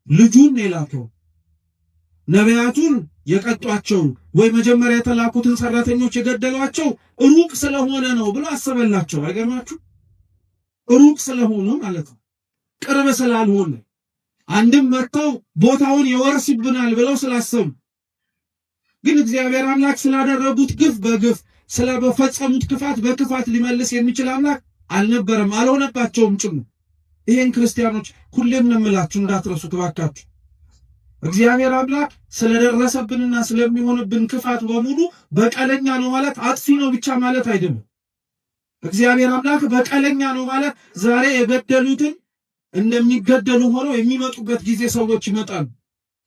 ልጁን የላከው ነቢያቱን የቀጧቸው ወይ መጀመሪያ የተላኩትን ሰራተኞች የገደሏቸው ሩቅ ስለሆነ ነው ብሎ አሰበላቸው። አይገርማችሁ? ሩቅ ስለሆኑ ማለት ነው፣ ቅርብ ስላልሆነ አንድም መጥተው ቦታውን ይወርሱብናል ብለው ስላሰቡ ግን እግዚአብሔር አምላክ ስላደረጉት ግፍ በግፍ ስለፈጸሙት ክፋት በክፋት ሊመልስ የሚችል አምላክ አልነበረም፣ አልሆነባቸውም ጭምር። ይሄን ክርስቲያኖች ሁሌም ነው የምላችሁ እንዳትረሱ እባካችሁ። እግዚአብሔር አምላክ ስለደረሰብንና ስለሚሆንብን ክፋት በሙሉ በቀለኛ ነው ማለት አጥፊ ነው ብቻ ማለት አይደለም። እግዚአብሔር አምላክ በቀለኛ ነው ማለት ዛሬ የገደሉትን እንደሚገደሉ ሆነው የሚመጡበት ጊዜ ሰዎች ይመጣሉ።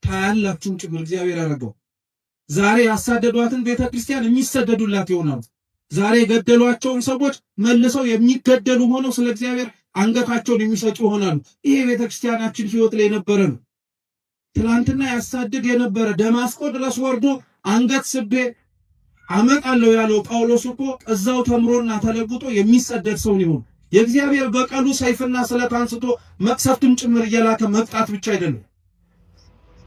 ታያላችሁም ጭምር እግዚአብሔር ያደረገው ዛሬ ያሳደዷትን ቤተክርስቲያን የሚሰደዱላት ይሆናሉ። ዛሬ የገደሏቸውን ሰዎች መልሰው የሚገደሉ ሆነው ስለ እግዚአብሔር አንገታቸውን የሚሰጡ ይሆናሉ። ይሄ ቤተክርስቲያናችን ሕይወት ላይ የነበረ ነው። ትናንትና ያሳድድ የነበረ ደማስቆ ድረስ ወርዶ አንገት ስቤ አመጣለሁ ያለው ጳውሎስ እኮ እዛው ተምሮና ተለውጦ የሚሰደድ ሰው ነው። የእግዚአብሔር በቀሉ ሰይፍና ስለት አንስቶ መቅሰፍትም ጭምር እየላከ መቅጣት ብቻ አይደለም፣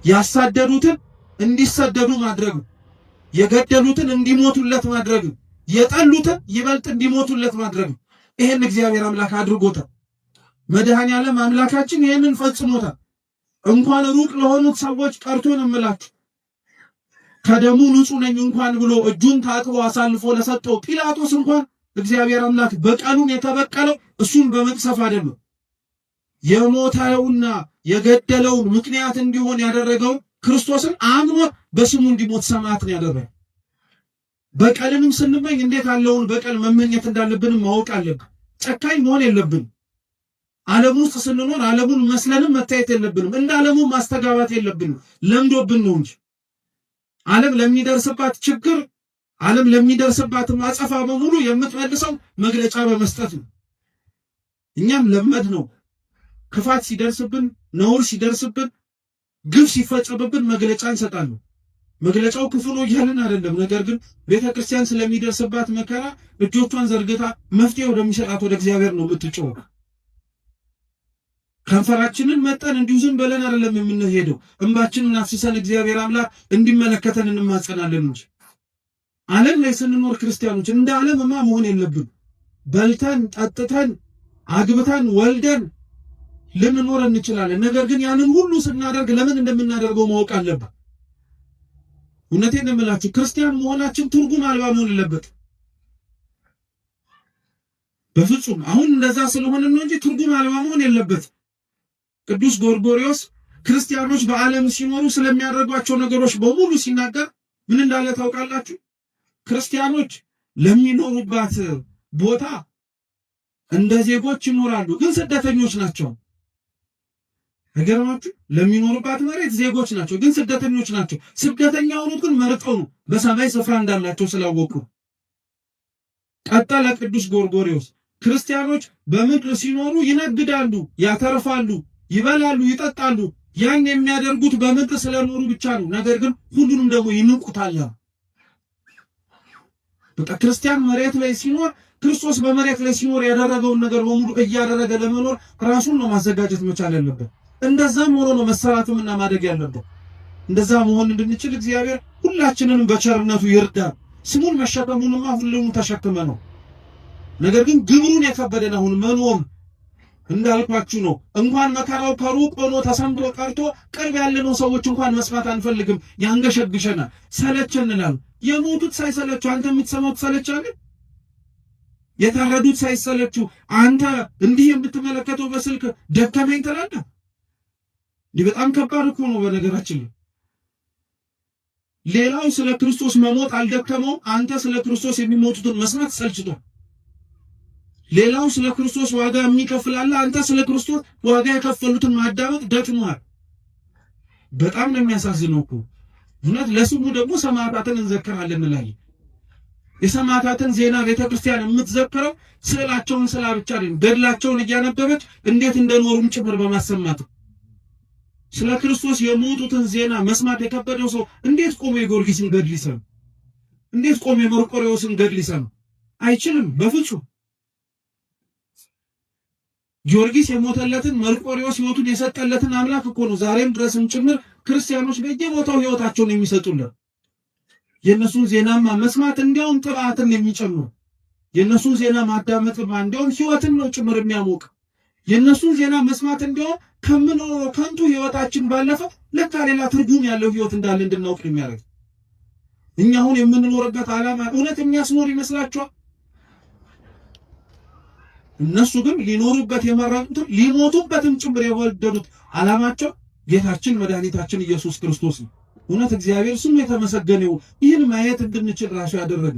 ያሳደዱትን እንዲሰደዱ ማድረግ፣ የገደሉትን እንዲሞቱለት ማድረግ፣ የጠሉትን ይበልጥ እንዲሞቱለት ማድረግ። ይሄን እግዚአብሔር አምላክ አድርጎታል። መድኃኔዓለም አምላካችን ይህንን ፈጽሞታል። እንኳን ሩቅ ለሆኑት ሰዎች ቀርቶ ነው የምላችሁ ከደሙ ንጹሕ ነኝ እንኳን ብሎ እጁን ታጥቦ አሳልፎ ለሰጠው ጲላጦስ እንኳን እግዚአብሔር አምላክ በቀሉን የተበቀለው እሱን በመቅሰፍ አይደለም። የሞተውና የገደለውን ምክንያት እንዲሆን ያደረገው ክርስቶስን አምኖ በስሙ እንዲሞት ሰማዕት ነው ያደረገው። በቀልንም ስንመኝ እንዴት ያለውን በቀል መመኘት እንዳለብን ማወቅ አለብን። ጨካኝ መሆን የለብንም። ዓለም ውስጥ ስንኖር ዓለሙን መስለንም መታየት የለብንም። እንደ ዓለሙ ማስተጋባት የለብንም። ለምዶብን ነው እንጂ ዓለም ለሚደርስባት ችግር ዓለም ለሚደርስባት ማጸፋ በሙሉ የምትመልሰው መግለጫ በመስጠት ነው። እኛም ለመድ ነው። ክፋት ሲደርስብን፣ ነውር ሲደርስብን፣ ግፍ ሲፈጸምብን መግለጫ እንሰጣለን። መግለጫው ክፉ ነው እያልን አይደለም። ነገር ግን ቤተክርስቲያን ስለሚደርስባት መከራ እጆቿን ዘርግታ መፍትሄ ወደሚሰጣት ወደ እግዚአብሔር ነው የምትጮህ። ከንፈራችንን መጠን እንዲሁ ዝም ብለን አይደለም የምንሄደው። እንባችንን አፍስሰን እግዚአብሔር አምላክ እንዲመለከተን እንማጸናለን እንጂ ዓለም ላይ ስንኖር ክርስቲያኖች እንደ ዓለምማ መሆን የለብን። በልተን ጠጥተን አግብተን ወልደን ልንኖር እንችላለን። ነገር ግን ያንን ሁሉ ስናደርግ ለምን እንደምናደርገው ማወቅ አለብን። እውነቴን ነው የምላችሁ፣ ክርስቲያን መሆናችን ትርጉም አልባ መሆን የለበት በፍጹም። አሁን እንደዛ ስለሆነ ነው እንጂ ትርጉም አልባ መሆን የለበት። ቅዱስ ጎርጎርዮስ ክርስቲያኖች በዓለም ሲኖሩ ስለሚያደርጓቸው ነገሮች በሙሉ ሲናገር ምን እንዳለ ታውቃላችሁ? ክርስቲያኖች ለሚኖሩባት ቦታ እንደ ዜጎች ይኖራሉ፣ ግን ስደተኞች ናቸው። ነገርማችሁ ለሚኖሩባት መሬት ዜጎች ናቸው፣ ግን ስደተኞች ናቸው። ስደተኛ ሆኑት ግን መርጠው ነው፣ በሰማይ ስፍራ እንዳላቸው ስላወቁ። ቀጠለ ቅዱስ ጎርጎርዮስ ክርስቲያኖች በምድር ሲኖሩ ይነግዳሉ፣ ያተርፋሉ፣ ይበላሉ፣ ይጠጣሉ። ያን የሚያደርጉት በምድር ስለኖሩ ብቻ ነው። ነገር ግን ሁሉንም ደግሞ ይንቁታል። በቃ ክርስቲያን መሬት ላይ ሲኖር ክርስቶስ በመሬት ላይ ሲኖር ያደረገውን ነገር በሙሉ እያደረገ ለመኖር ራሱን ነው ማዘጋጀት መቻል ያለበት። እንደዛም ሆኖ ነው መሰራቱምና ማደግ ያለበት። እንደዛ መሆን እንድንችል እግዚአብሔር ሁላችንንም በቸርነቱ ይርዳል። ስሙን መሸከሙንማ ሁሉም ተሸክመ ነው። ነገር ግን ግብሩን የከበደን አሁን መኖም እንዳልኳችሁ ነው። እንኳን መከራው ከሩቅ ሆኖ ተሰምቶ ቀርቶ ቅርብ ያለነው ሰዎች እንኳን መስማት አንፈልግም። ያንገሸግሸናል፣ ሰለቸንናል። የሞቱት ሳይሰለቹ አንተ የምትሰማው ትሰለቻለህ? የታረዱት ሳይሰለቹ አንተ እንዲህ የምትመለከተው በስልክ ደከመኝ ትላለህ? ይህ በጣም ከባድ እኮ ነው። በነገራችን ሌላው ስለ ክርስቶስ መሞት አልደከመው፣ አንተ ስለ ክርስቶስ የሚሞቱትን መስማት ሰልችቶ። ሌላው ስለ ክርስቶስ ዋጋ የሚከፍላል፣ አንተ ስለ ክርስቶስ ዋጋ የከፈሉትን ማዳመጥ ደክሞሃል። በጣም ነው የሚያሳዝነው እኮ እውነት። ለስሙ ደግሞ ሰማዕታትን እንዘክራለን እንላለን። የሰማዕታትን ዜና ቤተክርስቲያን የምትዘክረው ስዕላቸውን ስላ ብቻ አይደለም፣ ገድላቸውን እያነበበች እንዴት እንደኖሩም ጭምር በማሰማት። ስለ ክርስቶስ የሞቱትን ዜና መስማት የከበደው ሰው እንዴት ቆሞ የጊዮርጊስን ገድል ይሰማ? እንዴት ቆሞ የመርቆሬዎስን ገድል ይሰማ? አይችልም በፍጹም። ጊዮርጊስ የሞተለትን መርቆሬዎስ ሕይወቱን የሰጠለትን አምላክ እኮ ነው ዛሬም ድረስም ጭምር ክርስቲያኖች በየቦታው ሕይወታቸውን የሚሰጡለት። የእነሱን ዜናማ መስማት እንዲያውም ጥብዓትን የሚጨምር፣ የእነሱን ዜና ማዳመጥማ እንዲያውም ሕይወትን ነው ጭምር የሚያሞቅ። የእነሱን ዜና መስማት እንዲያውም ከምንኖረው ከንቱ ሕይወታችን ባለፈ ለካ ሌላ ትርጉም ያለው ሕይወት እንዳለ እንድናውቅ የሚያደርግ። እኛ አሁን የምንኖርበት ዓላማ እውነት የሚያስኖር ይመስላችኋል? እነሱ ግን ሊኖሩበት የመረጡት ሊሞቱበትም ጭምር የወደዱት ዓላማቸው ጌታችን መድኃኒታችን ኢየሱስ ክርስቶስ ነው። እውነት እግዚአብሔር ስሙ የተመሰገነው ይህን ማየት እንድንችል ራሱ ያደረገ።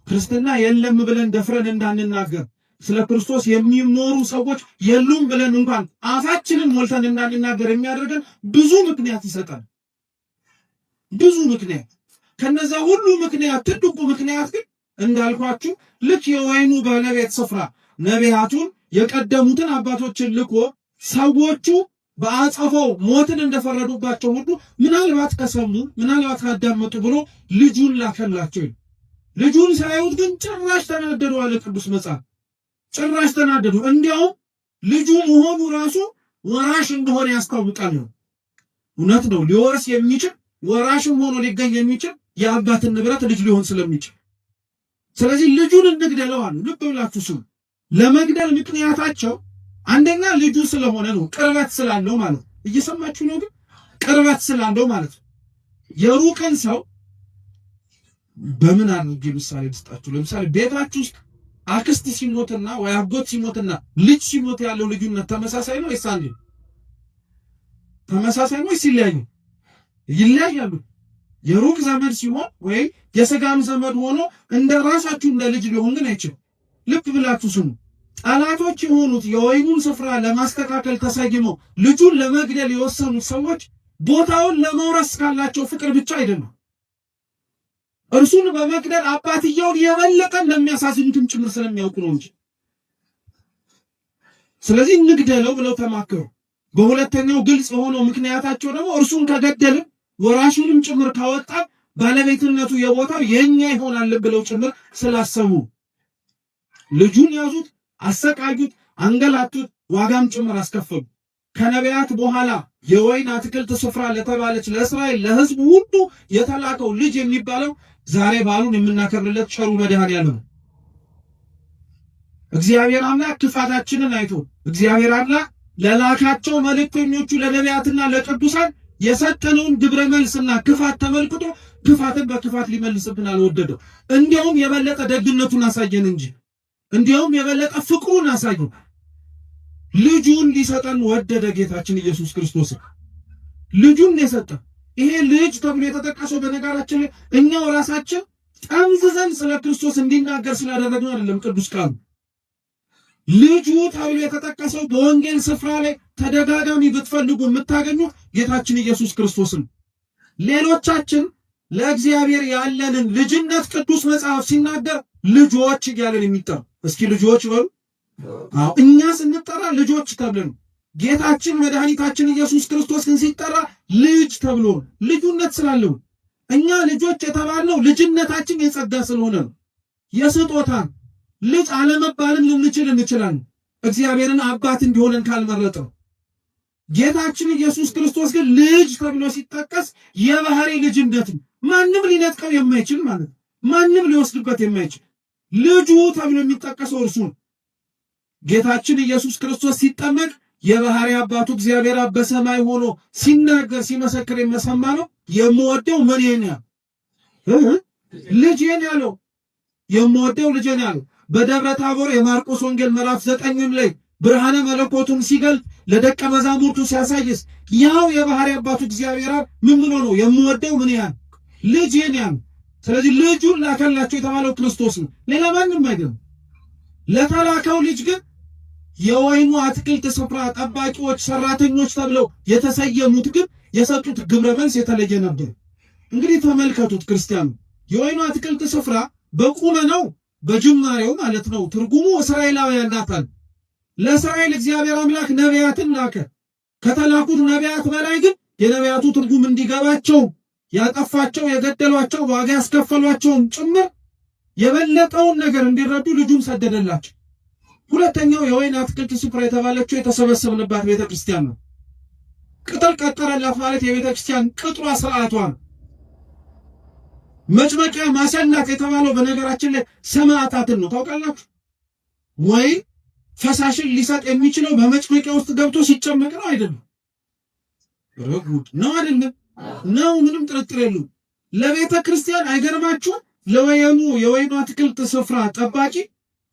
ክርስትና የለም ብለን ደፍረን እንዳንናገር፣ ስለ ክርስቶስ የሚኖሩ ሰዎች የሉም ብለን እንኳን አፋችንን ሞልተን እንዳንናገር የሚያደርገን ብዙ ምክንያት ይሰጣል። ብዙ ምክንያት። ከነዛ ሁሉ ምክንያት ትልቁ ምክንያት ግን እንዳልኳችሁ ልክ የወይኑ ባለቤት ስፍራ ነቢያቱን የቀደሙትን አባቶችን ልኮ ሰዎቹ በአጸፋው ሞትን እንደፈረዱባቸው ሁሉ ምናልባት ከሰሙ ምናልባት ካዳመጡ ብሎ ልጁን ላከላቸው። ልጁን ሳያዩት ግን ጭራሽ ተናደዱ አለ ቅዱስ መጽሐፍ። ጭራሽ ተናደዱ። እንዲያውም ልጁ መሆኑ ራሱ ወራሽ እንደሆነ ያስታውቃል። እውነት ነው። ሊወርስ የሚችል ወራሽም ሆኖ ሊገኝ የሚችል የአባትን ንብረት ልጅ ሊሆን ስለሚችል ስለዚህ ልጁን እንግደለው አሉ። ልብ ብላችሁ ስሙ። ለመግደል ምክንያታቸው አንደኛ ልጁ ስለሆነ ነው፣ ቅርበት ስላለው ማለት ነው። እየሰማችሁ ነው? ግን ቅርበት ስላለው ማለት ነው። የሩቅን ሰው በምን አድርጌ ምሳሌ ልስጣችሁ? ለምሳሌ ቤታችሁ ውስጥ አክስት ሲሞትና ወይ አጎት ሲሞትና ልጅ ሲሞት ያለው ልዩነት ተመሳሳይ ነው ወይስ አንድ ነው? ተመሳሳይ ነው ወይስ ይለያያሉ? ይለያያሉ። የሩቅ ዘመድ ሲሆን ወይ የሥጋም ዘመድ ሆኖ እንደ ራሳችሁ እንደ ልጅ ሊሆን ግን አይችልም። ልብ ብላችሁ ስሙ። ጠላቶች የሆኑት የወይኑን ስፍራ ለማስተካከል ተሰይመው ልጁን ለመግደል የወሰኑት ሰዎች ቦታውን ለመውረስ ካላቸው ፍቅር ብቻ አይደለም፣ እርሱን በመግደል አባትየውን የበለጠ እንደሚያሳዝኑትም ጭምር ስለሚያውቁ ነው እንጂ። ስለዚህ እንግደለው ብለው ተማከሩ። በሁለተኛው ግልጽ የሆነው ምክንያታቸው ደግሞ እርሱን ከገደልን ወራሹንም ጭምር ካወጣ ባለቤትነቱ የቦታው የኛ ይሆናል ብለው ጭምር ስላሰቡ ልጁን ያዙት፣ አሰቃዩት፣ አንገላቱት፣ ዋጋም ጭምር አስከፈሉ። ከነቢያት በኋላ የወይን አትክልት ስፍራ ለተባለች ለእስራኤል ለሕዝቡ ሁሉ የተላከው ልጅ የሚባለው ዛሬ በዓሉን የምናከብርለት ቸሩ መድኃኔዓለም ነው። እግዚአብሔር አምላክ ክፋታችንን አይቶ እግዚአብሔር አምላክ ለላካቸው መልእክተኞቹ ለነቢያትና ለቅዱሳን የሰጠነውን ግብረ መልስና ክፋት ተመልክቶ ክፋትን በክፋት ሊመልስብን አልወደደው። እንዲያውም የበለጠ ደግነቱን አሳየን እንጂ እንዲያውም የበለጠ ፍቅሩን አሳየን። ልጁን ሊሰጠን ወደደ። ጌታችን ኢየሱስ ክርስቶስ ልጁን የሰጠን ይሄ ልጅ ተብሎ የተጠቀሰው በነገራችን ላይ እኛው ራሳችን ጠምዝዘን ስለ ክርስቶስ እንዲናገር ስላደረግነው አይደለም። ቅዱስ ቃሉ ልጁ ተብሎ የተጠቀሰው በወንጌል ስፍራ ላይ ተደጋጋሚ ብትፈልጉ የምታገኙት ጌታችን ኢየሱስ ክርስቶስን። ሌሎቻችን ለእግዚአብሔር ያለንን ልጅነት ቅዱስ መጽሐፍ ሲናገር ልጆች እያለን የሚጠራ እስኪ ልጆች በሉ። እኛ ስንጠራ ልጆች ተብለን፣ ጌታችን መድኃኒታችን ኢየሱስ ክርስቶስ ግን ሲጠራ ልጅ ተብሎ ልጁነት ስላለው። እኛ ልጆች የተባልነው ልጅነታችን የጸጋ ስለሆነ ነው፣ የስጦታ ልጅ አለመባልን ልንችል እንችላለን፣ እግዚአብሔርን አባት እንዲሆነን ካልመረጠው። ጌታችን ኢየሱስ ክርስቶስ ግን ልጅ ተብሎ ሲጠቀስ የባህሪ ልጅነት ማንም ሊነጥቀው የማይችል ማለት ነው፣ ማንም ሊወስድበት የማይችል ልጁ ተብሎ የሚጠቀሰው እርሱ ነው። ጌታችን ኢየሱስ ክርስቶስ ሲጠመቅ የባህሪ አባቱ እግዚአብሔር አብ በሰማይ ሆኖ ሲናገር ሲመሰክር የመሰማ ነው። የምወደው ምኔን ያለው ልጄን ያለው የምወደው ልጄን ያለው በደብረ ታቦር የማርቆስ ወንጌል ምዕራፍ 9 ላይ ብርሃነ መለኮቱን ሲገልጥ ለደቀ መዛሙርቱ ሲያሳይስ ያው የባህሪ አባቱ እግዚአብሔር አብ ምን ብሎ ነው የምወደው ምን ያን ልጄን ያን። ስለዚህ ልጁን ላከላቸው የተባለው ክርስቶስ ነው፣ ሌላ ማንም አይደለም። ለተላከው ልጅ ግን የወይኑ አትክልት ስፍራ ጠባቂዎች፣ ሰራተኞች ተብለው የተሰየሙት ግን የሰጡት ግብረ መልስ የተለየ ነበር። እንግዲህ ተመልከቱት ክርስቲያኑ፣ የወይኑ አትክልት ስፍራ በቁመናው በጅማሬው ማለት ነው ትርጉሙ እስራኤላውያን ናታል። ለእስራኤል እግዚአብሔር አምላክ ነቢያትን ላከ። ከተላኩት ነቢያት በላይ ግን የነቢያቱ ትርጉም እንዲገባቸው ያጠፋቸው የገደሏቸው ዋጋ ያስከፈሏቸውን ጭምር የበለጠውን ነገር እንዲረዱ ልጁን ሰደደላቸው። ሁለተኛው የወይን አትክልት ስፍራ የተባለችው የተሰበሰብንባት ቤተ ክርስቲያን ነው። ቅጥር ቀጠረላት ማለት የቤተ ክርስቲያን ቅጥሯ ስርዓቷ ነው። መጭመቂያ ማሰናት የተባለው በነገራችን ላይ ሰማዕታትን ነው። ታውቃላችሁ ወይ? ፈሳሽን ሊሰጥ የሚችለው በመጭመቂያ ውስጥ ገብቶ ሲጨመቅ ነው አይደለም? ረጉድ ነው አይደለም? ነው፣ ምንም ጥርጥር የለውም። ለቤተ ክርስቲያን አይገርማችሁ? የወይኑ አትክልት ስፍራ ጠባቂ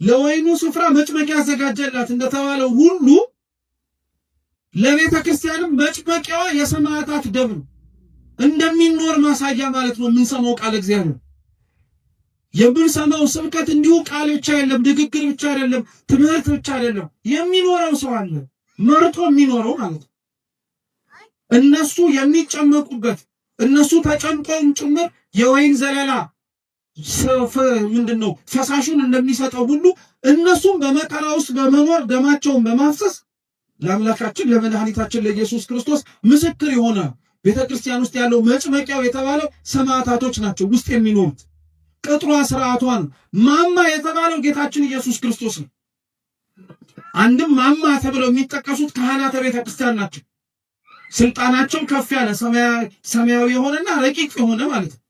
ለወይኑ ስፍራ መጭመቂያ ያዘጋጀላት እንደተባለው ሁሉ ለቤተ ክርስቲያንም መጭመቂያዋ የሰማዕታት ደም ነው። እንደሚኖር ማሳያ ማለት ነው። የምንሰማው ቃል እግዚአብሔር የምንሰማው ስብከት እንዲሁ ቃል ብቻ አይደለም፣ ንግግር ብቻ አይደለም፣ ትምህርት ብቻ አይደለም። የሚኖረው ሰው አለ፣ መርጦ የሚኖረው ማለት ነው። እነሱ የሚጨመቁበት እነሱ ተጨምቀውም ጭምር የወይን ዘለላ ምንድነው ፈሳሹን እንደሚሰጠው ሁሉ እነሱም በመከራ ውስጥ በመኖር ደማቸውን በማፍሰስ ለአምላካችን ለመድኃኒታችን ለኢየሱስ ክርስቶስ ምስክር የሆነ ቤተ ክርስቲያን ውስጥ ያለው መጭመቂያው የተባለው ሰማዕታቶች ናቸው ውስጥ የሚኖሩት። ቅጥሯ ስርዓቷን ማማ የተባለው ጌታችን ኢየሱስ ክርስቶስ ነው። አንድም ማማ ተብለው የሚጠቀሱት ካህናተ ቤተ ክርስቲያን ናቸው። ስልጣናቸው ከፍ ያለ ሰማያዊ የሆነና ረቂቅ የሆነ ማለት ነው።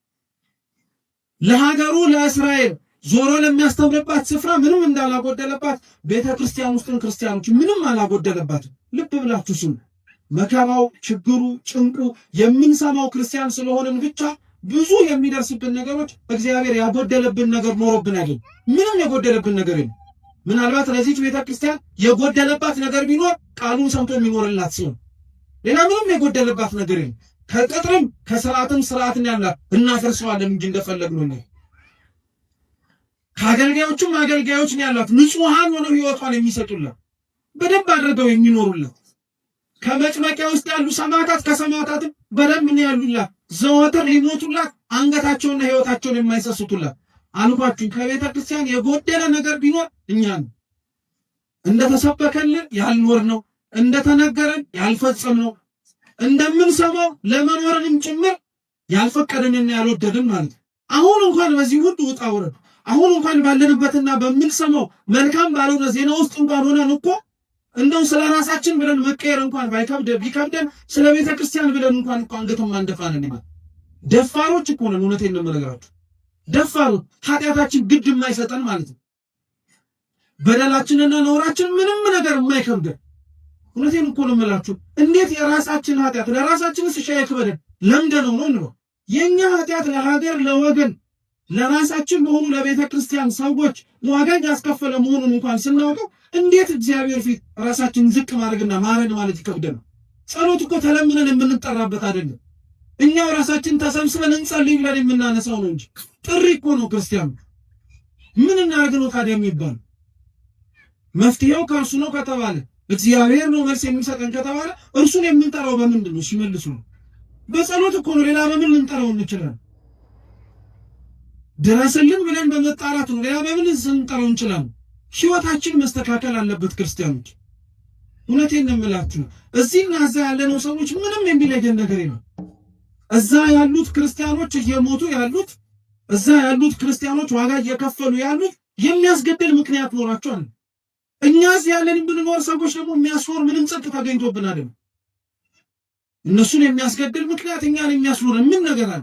ለሀገሩ ለእስራኤል ዞሮ ለሚያስተምርባት ስፍራ ምንም እንዳላጎደለባት ቤተክርስቲያን ውስጥም ክርስቲያኖች ምንም አላጎደለባትም። ልብ ብላችሁ ስሙ። መከራው፣ ችግሩ፣ ጭንቁ የምንሰማው ክርስቲያን ስለሆንን ብቻ ብዙ የሚደርስብን ነገሮች እግዚአብሔር ያጎደለብን ነገር ኖሮብን አይደለም። ምንም የጎደለብን ነገር የለም። ምናልባት ለዚች ቤተክርስቲያን የጎደለባት ነገር ቢኖር ቃሉን ሰምቶ የሚኖርላት ሲሆን ሌላ ምንም የጎደለባት ነገር የለም። ከቅጥርም ከስርዓትም ስርዓትን ያላት እናፈርሰዋለን እንጂ እንደፈለግነው ነው። ከአገልጋዮችም አገልጋዮች ነው ያላት ንጹሃን ሆነው ህይወቷን የሚሰጡላት በደንብ አድርገው የሚኖሩላት። ከመጭመቂያ ውስጥ ያሉ ሰማዕታት ከሰማዕታትም በደንብ ነው ያሉላት። ዘወትር ሊሞቱላት አንገታቸውና ህይወታቸውን የማይሰስቱላት። አልኳችሁ ከቤተ ክርስቲያን የጎደለ ነገር ቢኖር እኛ ነው። እንደተሰበከልን ያልኖርነው፣ እንደተነገረን ያልፈጸምነው፣ እንደምንሰማው ለመኖርንም ጭምር ያልፈቀድንና ያልወደድን ማለት ነው። አሁን እንኳን በዚህ ሁሉ ውጣ ውረድ አሁን እንኳን ባለንበትና በምንሰማው መልካም ባልሆነ ዜና ውስጥ እንኳን ሆነን እኮ እንደው ስለ ራሳችን ብለን መቀየር እንኳን ቢከብደን ስለ ቤተ ክርስቲያን ብለን እንኳን አንገቱን ማንደፋነን ይባል። ደፋሮች እኮ ነን። እውነቴን ነው የምነግራችሁ። ደፋሮች ኃጢአታችን ግድ የማይሰጠን ማለት ነው። በደላችንና ነውራችን ምንም ነገር የማይከብደን። እውነቴን እኮ ነው የምላችሁ። እንዴት የራሳችን ኃጢአት ለራሳችን ሲሻይ ከበደን ለምደነው ነው የኛ ኃጢአት ለሀገር ለወገን ለራሳችን ለሆኑ ለቤተ ክርስቲያን ሰዎች ዋጋ ያስከፈለ መሆኑን እንኳን ስናውቀው እንዴት እግዚአብሔር ፊት ራሳችንን ዝቅ ማድረግና ማረን ማለት ይከብደናል። ጸሎት እኮ ተለምነን የምንጠራበት አይደለም። እኛው ራሳችን ተሰብስበን እንጸልይ ብለን የምናነሳው ነው እንጂ ጥሪ እኮ ነው። ክርስቲያኑ ምን እናድርግ ነው ታዲያ የሚባል? መፍትሄው ከእርሱ ነው ከተባለ እግዚአብሔር ነው መልስ የሚሰጠን ከተባለ እርሱን የምንጠራው በምንድን ነው? ሲመልሱ ነው በጸሎት እኮ ነው። ሌላ በምን ልንጠራው እንችላለን? ድረስልን ብለን በመጣራት ነው። ሌላ በምን ልንጠራው እንችላለን? ህይወታችን መስተካከል አለበት ክርስቲያኖች። እውነቴን ነው የምላችሁ። እዚህና እዛ ያለነው ሰዎች ምንም የሚለየን ነገር የለም። እዛ ያሉት ክርስቲያኖች እየሞቱ ያሉት፣ እዛ ያሉት ክርስቲያኖች ዋጋ እየከፈሉ ያሉት የሚያስገድል ምክንያት ኖራቸዋል። እኛ እዚህ ያለን ብንኖር ሰዎች ደግሞ የሚያስኖር ምንም ጽድቅ ተገኝቶብን አይደለም። እነሱን የሚያስገድል ምክንያት እኛን የሚያስኖር ምን ነገር አለ?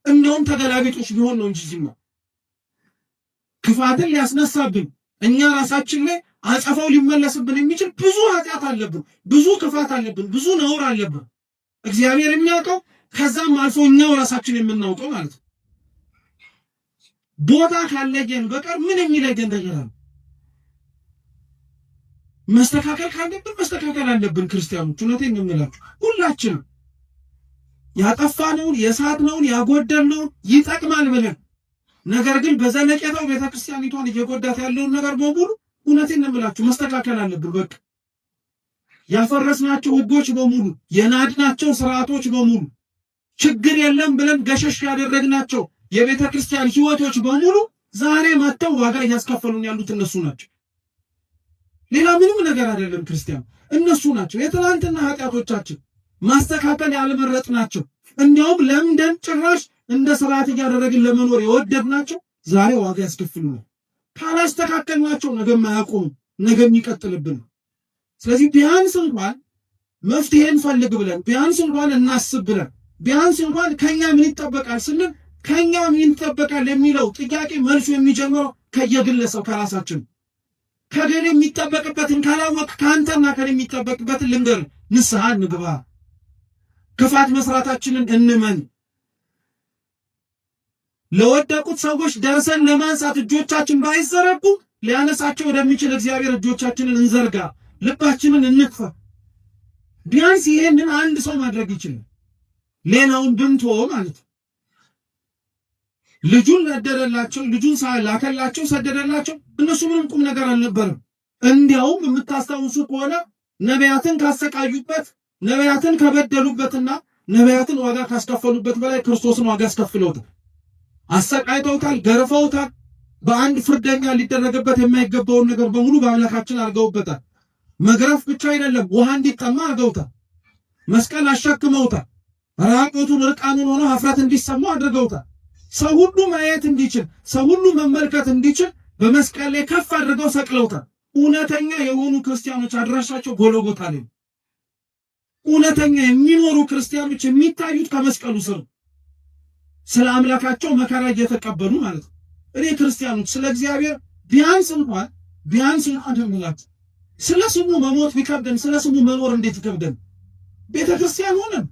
እንደውም ተገላቢጦች ቢሆን ነው እንጂ ዚማ ክፋትን ሊያስነሳብን እኛ ራሳችን ላይ አጸፋው ሊመለስብን የሚችል ብዙ ኃጢአት አለብን፣ ብዙ ክፋት አለብን፣ ብዙ ነውር አለብን። እግዚአብሔር የሚያውቀው ከዛም አልፎ እኛው ራሳችን የምናውቀው ማለት ነው። ቦታ ካለየን በቀር ምን የሚለየን ነገር አለ? መስተካከል ካለብን መስተካከል አለብን። ክርስቲያኖች እውነቴን ነው የምላችሁ። ሁላችንም ያጠፋነውን የሳትነውን ያጎደልነውን ይጠቅማል ብለን ነገር ግን በዘለቄታው ቤተክርስቲያኒቷን እየጎዳት ያለውን ነገር በሙሉ እውነቴን ነው የምላችሁ መስተካከል አለብን። በቃ ያፈረስናቸው ህጎች በሙሉ የናድናቸው ስርዓቶች በሙሉ ችግር የለም ብለን ገሸሽ ያደረግናቸው የቤተክርስቲያን ህይወቶች በሙሉ ዛሬ መጥተው ዋጋ እያስከፈሉን ያሉት እነሱ ናቸው። ሌላ ምንም ነገር አይደለም። ክርስቲያን እነሱ ናቸው። የትላንትና ኃጢአቶቻችን ማስተካከል ያልመረጥናቸው እንዲያውም ለምደን ጭራሽ እንደ ስርዓት እያደረግን ለመኖር የወደድናቸው ዛሬ ዋጋ ያስከፍሉናል። ካላስተካከልናቸው ነገም አያቆሙም፣ ነገም ይቀጥልብን። ስለዚህ ቢያንስ እንኳን መፍትሄን ፈልግ ብለን ቢያንስ እንኳን እናስብ ብለን ቢያንስ እንኳን ከኛ ምን ይጠበቃል ስንል ከኛ ምን ይጠበቃል የሚለው ጥያቄ መልሱ የሚጀምረው ከየግለሰብ ከራሳችን ከገሌ የሚጠበቅበትን ካላወቅ ከአንተና ከኔ የሚጠበቅበትን ልንገር፣ ንስሐ እንግባ፣ ክፋት መስራታችንን እንመን። ለወደቁት ሰዎች ደርሰን ለማንሳት እጆቻችን ባይዘረጉ ሊያነሳቸው ወደሚችል እግዚአብሔር እጆቻችንን እንዘርጋ፣ ልባችንን እንክፈ። ቢያንስ ይሄንን አንድ ሰው ማድረግ ይችላል። ሌላውን ብንተወ ማለት ልጁን ለደረላቸው ልጁን ላከላቸው ሰደደላቸው። እነሱ ምንም ቁም ነገር አልነበረም። እንዲያውም የምታስታውሱ ከሆነ ነቢያትን ካሰቃዩበት ነቢያትን ከበደሉበትና ነቢያትን ዋጋ ካስከፈሉበት በላይ ክርስቶስን ዋጋ አስከፍለውታል። አሰቃይተውታል፣ ገርፈውታል። በአንድ ፍርደኛ ሊደረግበት የማይገባውን ነገር በሙሉ በአምላካችን አድርገውበታል። መግረፍ ብቻ አይደለም፣ ውሃ እንዲጠማ አድርገውታል። መስቀል አሸክመውታል። ራቁቱን እርቃኑን ሆኖ ሀፍረት እንዲሰማው አድርገውታል። ሰው ሁሉ ማየት እንዲችል ሰው ሁሉ መመልከት እንዲችል በመስቀል ላይ ከፍ አድርገው ሰቅለውታል። እውነተኛ የሆኑ ክርስቲያኖች አድራሻቸው ጎልጎታ ላይ፣ እውነተኛ የሚኖሩ ክርስቲያኖች የሚታዩት ከመስቀሉ ስር ስለ አምላካቸው መከራ እየተቀበሉ ማለት ነው። እኔ ክርስቲያኖች ስለ እግዚአብሔር ቢያንስ እንኳን ደምላችሁ ስለ ስሙ መሞት ቢከብደን ስለ ስሙ መኖር እንዴት ይከብደን? ቤተክርስቲያን ሆነን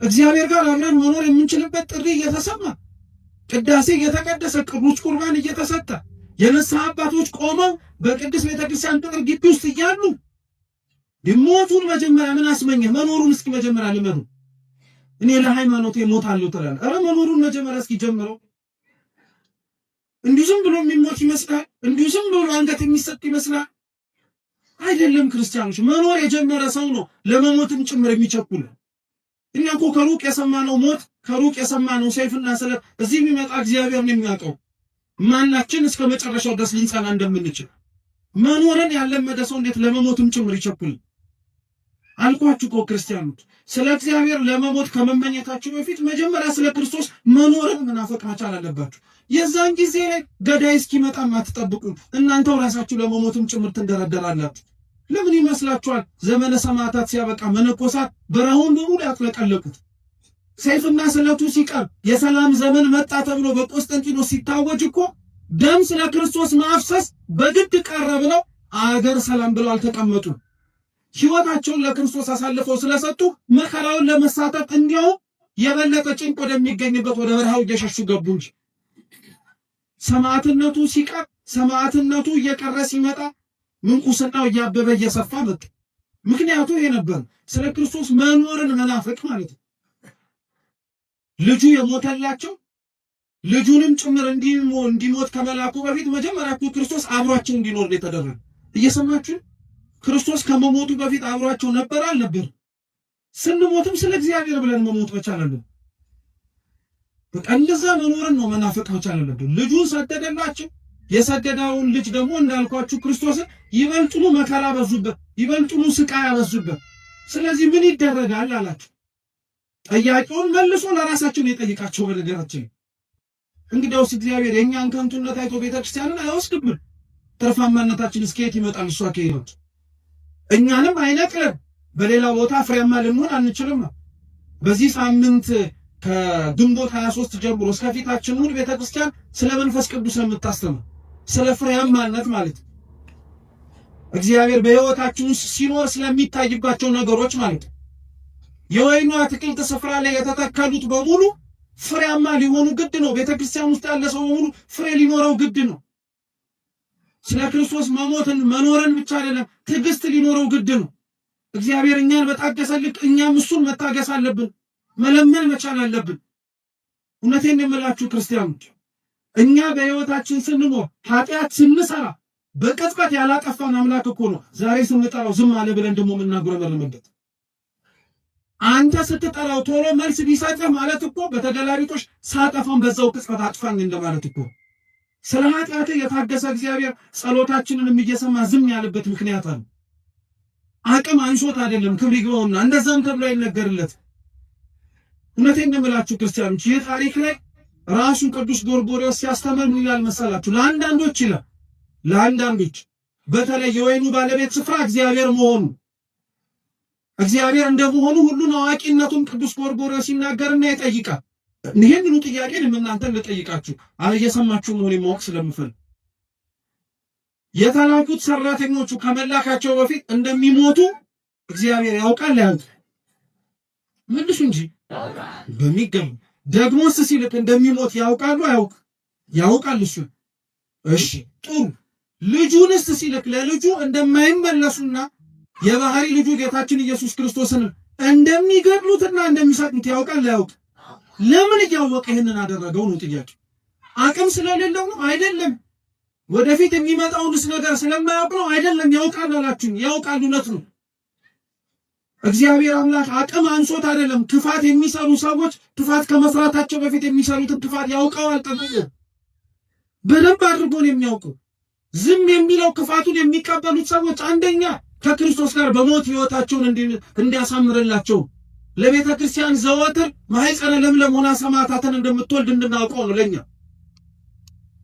እግዚአብሔር ጋር አብረን መኖር የምንችልበት ጥሪ እየተሰማ ቅዳሴ እየተቀደሰ ቅዱስ ቁርባን እየተሰጠ የንስሐ አባቶች ቆመው በቅዱስ ቤተክርስቲያን ቅጥር ግቢ ውስጥ እያሉ ሞቱን መጀመሪያ ምን አስመኘ? መኖሩን እስኪ መጀመሪያ ልመዱ። እኔ ለሃይማኖቴ እሞታለሁ ትላለህ። ኧረ መኖሩን መጀመሪያ እስኪ ጀምረው። እንዲሁ ዝም ብሎ የሚሞት ይመስላል? እንዲሁ ዝም ብሎ አንገት የሚሰጥ ይመስላል? አይደለም። ክርስቲያኖች መኖር የጀመረ ሰው ነው ለመሞትም ጭምር የሚቸኩል። እኛ እኮ ከሩቅ የሰማነው ሞት ከሩቅ የሰማነው ሰይፍና ስለት እዚህ የሚመጣ እግዚአብሔር ነው የሚያውቀው ማናችን እስከ መጨረሻው ድረስ ልንጸና እንደምንችል። መኖርን ያለመደ ሰው እንዴት ለመሞትም ጭምር ይቸኩል? አልኳችሁ እኮ ክርስቲያኖች ስለ እግዚአብሔር ለመሞት ከመመኘታችሁ በፊት መጀመሪያ ስለ ክርስቶስ መኖርን መናፈቅ መቻል አለባችሁ። የዛን ጊዜ ገዳይ እስኪመጣም አትጠብቁም። እናንተው ራሳችሁ ለመሞትም ጭምር ትንደረደራላችሁ። ለምን ይመስላችኋል ዘመነ ሰማዕታት ሲያበቃ መነኮሳት በረሃውን በሙሉ ያጥለቀለቁት? ሰይፍና ስለቱ ሲቀር የሰላም ዘመን መጣ ተብሎ በቆስጠንጢኖስ ሲታወጅ እኮ ደም ስለ ክርስቶስ ማፍሰስ በግድ ቀረ ብለው አገር ሰላም ብለው አልተቀመጡ። ሕይወታቸውን ለክርስቶስ አሳልፈው ስለሰጡ መከራውን ለመሳተፍ እንዲያው የበለጠ ጭንቅ ወደሚገኝበት ወደ በረሃው እየሸሹ ገቡ እንጂ ሰማዕትነቱ ሲቀር ሰማዕትነቱ እየቀረ ሲመጣ ምንኩስናው እያበበ እየሰፋ መጣ። ምክንያቱ ይሄ ነበር፣ ስለ ክርስቶስ መኖርን መናፈቅ ማለት ነው። ልጁ የሞተላቸው ልጁንም ጭምር እንዲሞት ከመላኩ በፊት መጀመሪያ ክርስቶስ አብሯቸው እንዲኖር ነው የተደረገ። እየሰማችሁ ክርስቶስ ከመሞቱ በፊት አብሯቸው ነበር አልነበር? ስንሞትም ስለ እግዚአብሔር ብለን መሞት መቻል አለብን። በቃ እንደዛ መኖርን ነው መናፈቅ መቻል አለብን። ልጁን ሰደደላቸው። የሰደደውን ልጅ ደግሞ እንዳልኳችሁ ክርስቶስን ይበልጡኑ መከራ በዙበት፣ ይበልጡኑ ስቃይ አበዙበት። ስለዚህ ምን ይደረጋል አላችሁ። ጥያቄውን መልሶ ለራሳችን የጠይቃቸው በነገራችን እንግዲያውስ እግዚአብሔር የእኛን ከንቱነት አይቶ ቤተክርስቲያንን አይወስድብን። ትርፋማነታችን እስከየት ይመጣል? እሷ ከሄዶት እኛንም አይነቅልም። በሌላ ቦታ ፍሬያማ ልንሆን አንችልም። በዚህ ሳምንት ከግንቦት 23 ጀምሮ እስከ ፊታችን ሙሉ ቤተክርስቲያን ስለ መንፈስ ቅዱስ ነው የምታስተምር፣ ስለ ፍሬያማነት ማለት እግዚአብሔር በሕይወታችን ውስጥ ሲኖር ስለሚታይባቸው ነገሮች ማለት የወይኑ አትክልት ስፍራ ላይ የተተከሉት በሙሉ ፍሬያማ ሊሆኑ ግድ ነው። ቤተክርስቲያን ውስጥ ያለ ሰው በሙሉ ፍሬ ሊኖረው ግድ ነው። ስለ ክርስቶስ መሞትን መኖርን ብቻ አይደለም ትዕግስት ሊኖረው ግድ ነው። እግዚአብሔር እኛን በታገሰ ልክ እኛም እሱን መታገስ አለብን፣ መለመን መቻል አለብን። እውነቴን የምላችሁ ክርስቲያኖች እኛ በሕይወታችን ስንኖር ኃጢአት ስንሰራ በቅጽበት ያላጠፋን አምላክ እኮ ነው ዛሬ ስንጠራው ዝም አለ ብለን ደግሞ የምናጉረመርምበት። አንተ ስትጠራው ቶሎ መልስ ቢሰጥህ ማለት እኮ በተገላቢጦሽ ሳጠፋን በዛው ቅጽበት አጥፋኝ እንደማለት እኮ። ስለ ኃጢአት የታገሰ እግዚአብሔር ጸሎታችንን እየሰማ ዝም ያለበት ምክንያት አለ። አቅም አንሶት አይደለም፣ ክብር ይግባውና እንደዛም ተብሎ አይነገርለት። እውነቴን የምላችሁ ክርስቲያኖች ይህ ታሪክ ላይ ራሱ ቅዱስ ጎርጎርዮስ ሲያስተምር ምን ይላል መሰላችሁ? ለአንዳንዶች ይላል ለአንዳንዶች በተለይ የወይኑ ባለቤት ስፍራ እግዚአብሔር መሆኑ እግዚአብሔር እንደመሆኑ ሁሉን አዋቂነቱን ቅዱስ ጎርጎርዮስ ሲናገርና ይጠይቃል። ይሄንኑ ጥያቄ እናንተን ልጠይቃችሁ እየሰማችሁ መሆን ማወቅ ስለምፈልግ የተላኩት ሰራተኞቹ ከመላካቸው በፊት እንደሚሞቱ እግዚአብሔር ያውቃል ያውቃል? መልሱ እንጂ በሚገባ ደግሞስ ሲልክ እንደሚሞት ያውቃሉ አያውቅ? ያውቃል እሱ። እሺ ጥሩ። ልጁንስ ሲልክ ለልጁ እንደማይመለሱና የባህሪ ልጁ ጌታችን ኢየሱስ ክርስቶስን እንደሚገድሉትና እንደሚሰጡት ያውቃል አያውቅ? ለምን እያወቀ ይሄንን አደረገው ነው ጥያቄ። አቅም ስለሌለው ነው አይደለም። ወደፊት የሚመጣውንስ ነገር ስለማያውቅ ነው አይደለም። ያውቃል አላችሁ፣ ያውቃል፣ እውነት ነው። እግዚአብሔር አምላክ አቅም አንሶት አይደለም። ክፋት የሚሰሩ ሰዎች ክፋት ከመስራታቸው በፊት የሚሰሩትን ክፋት ያውቀዋል። በደንብ አድርጎ ነው የሚያውቀው። ዝም የሚለው ክፋቱን የሚቀበሉት ሰዎች አንደኛ ከክርስቶስ ጋር በሞት ሕይወታቸውን እንዲያሳምርላቸው ለቤተ ክርስቲያን ዘወትር ማኅፀነ ለምለም ሆና ሰማዕታትን እንደምትወልድ እንድናውቀው ነው። ለኛ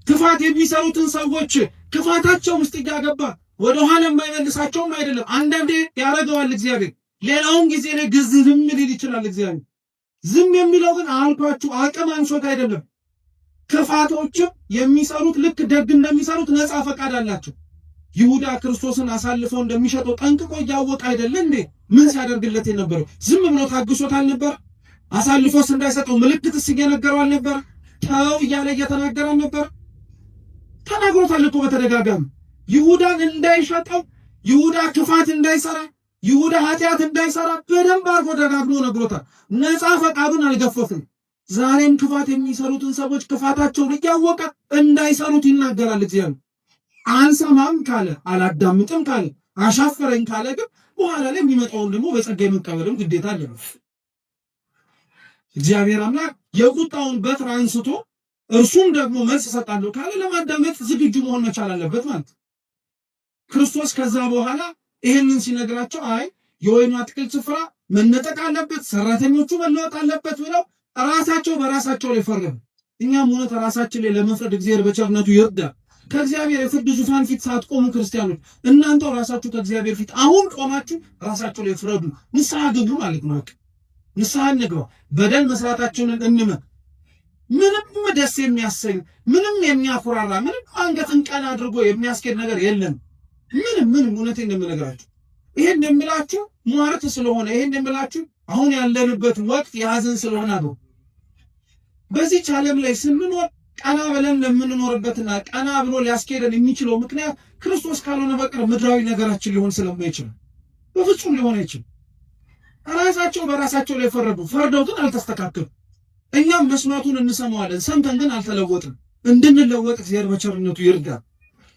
ክፋት የሚሰሩትን ሰዎች ክፋታቸው ውስጥ እያገባ ወደ ኋላ የማይመልሳቸውም አይደለም። አንዳንዴ ያረገዋል እግዚአብሔር፣ ሌላውን ጊዜ ላይ ዝም ሊል ይችላል እግዚአብሔር። ዝም የሚለው ግን አልኳችሁ አቅም አንሶት አይደለም። ክፋቶችም የሚሰሩት ልክ ደግ እንደሚሰሩት ነፃ ፈቃድ አላቸው። ይሁዳ ክርስቶስን አሳልፈው እንደሚሸጠው ጠንቅቆ እያወቀ አይደለ እንዴ ምን ሲያደርግለት የነበረው? ዝም ብሎ ታግሶት አልነበረ? አሳልፎስ እንዳይሰጠው ምልክትስ እየነገረው አልነበረ? ተው እያለ እየተናገረ አልነበረ? ተናግሮታል እኮ በተደጋጋሚ ይሁዳን እንዳይሸጠው፣ ይሁዳ ክፋት እንዳይሰራ፣ ይሁዳ ኃጢአት እንዳይሰራ በደንብ አድርጎ ደጋግሞ ነግሮታል። ነፃ ፈቃዱን አልገፈፍም። ዛሬም ክፋት የሚሰሩትን ሰዎች ክፋታቸውን እያወቀ እንዳይሰሩት ይናገራል እግዚአብሔር። አልሰማም ካለ፣ አላዳምጥም ካለ፣ አሻፈረኝ ካለ ግን በኋላ ላይ የሚመጣውን ደግሞ በጸጋ የመቀበልም ግዴታ አለበት። እግዚአብሔር አምላክ የቁጣውን በትር አንስቶ እርሱም ደግሞ መልስ እሰጣለሁ ካለ ለማዳመጥ ዝግጁ መሆን መቻል አለበት ማለት። ክርስቶስ ከዛ በኋላ ይህንን ሲነግራቸው አይ የወይኑ አትክልት ስፍራ መነጠቅ አለበት፣ ሰራተኞቹ መለወጥ አለበት ብለው ራሳቸው በራሳቸው ላይ ፈረዱ። እኛም እውነት ራሳችን ላይ ለመፍረድ እግዚአብሔር በቸርነቱ ይርዳል። ከእግዚአብሔር የፍርድ ዙፋን ፊት ሳትቆሙ ክርስቲያኖች እናንተው ራሳችሁ ከእግዚአብሔር ፊት አሁን ቆማችሁ ራሳችሁ ላይ ፍረዱ። ንስሐ ግቡ ማለት ነው። ንስሐ እንግባ፣ በደል መስራታችንን እንመን። ምንም ደስ የሚያሰኝ ምንም የሚያኮራራ ምንም አንገትን ቀና አድርጎ የሚያስኬድ ነገር የለም። ምንም እውነቴን እንደምነግራችሁ ይሄን እንደምላችሁ ሟርት ስለሆነ ይሄን እንደምላችሁ አሁን ያለንበት ወቅት የሐዘን ስለሆነ ነው። በዚህ ዓለም ላይ ስንኖር ቀና ብለን ለምንኖርበትና ቀና ብሎ ሊያስኬደን የሚችለው ምክንያት ክርስቶስ ካልሆነ በቀር ምድራዊ ነገራችን ሊሆን ስለማይችል በፍጹም ሊሆን አይችልም። ራሳቸው በራሳቸው ላይ ፈረዱ፣ ፈርደው ግን አልተስተካከሉ። እኛም መስማቱን እንሰማዋለን፣ ሰምተን ግን አልተለወጥም። እንድንለወጥ እግዚአብሔር በቸርነቱ ይርዳል።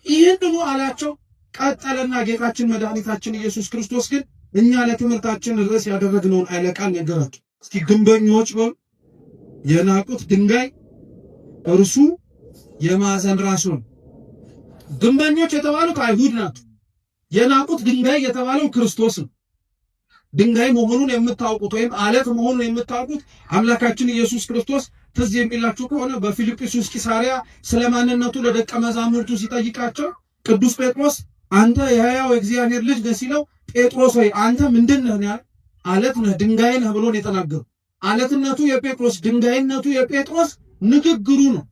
ይህንኑ አላቸው። ቀጠለና ጌታችን መድኃኒታችን ኢየሱስ ክርስቶስ ግን እኛ ለትምህርታችን ርዕስ ያደረግነውን ኃይለ ቃል ነገራቸው። እስኪ ግንበኞች በሉ የናቁት ድንጋይ እርሱ የማዕዘን ራስ ነው። ግንበኞች የተባሉት አይሁድ ናቸው። የናቁት ድንጋይ የተባለው ክርስቶስ ነው። ድንጋይ መሆኑን የምታውቁት ወይም አለት መሆኑን የምታውቁት አምላካችን ኢየሱስ ክርስቶስ ትዝ የሚላችሁ ከሆነ በፊልጵስዩስ ቂሳርያ ስለ ማንነቱ ለደቀ መዛሙርቱ ሲጠይቃቸው ቅዱስ ጴጥሮስ አንተ የሕያው እግዚአብሔር ልጅ ነህ ሲለው ጴጥሮስ ሆይ አንተ ምንድን ነህ ያለ? አለት ነህ፣ ድንጋይ ነህ ብሎ ነው የተናገረው። አለትነቱ የጴጥሮስ ድንጋይነቱ የጴጥሮስ ንግግሩ ነው።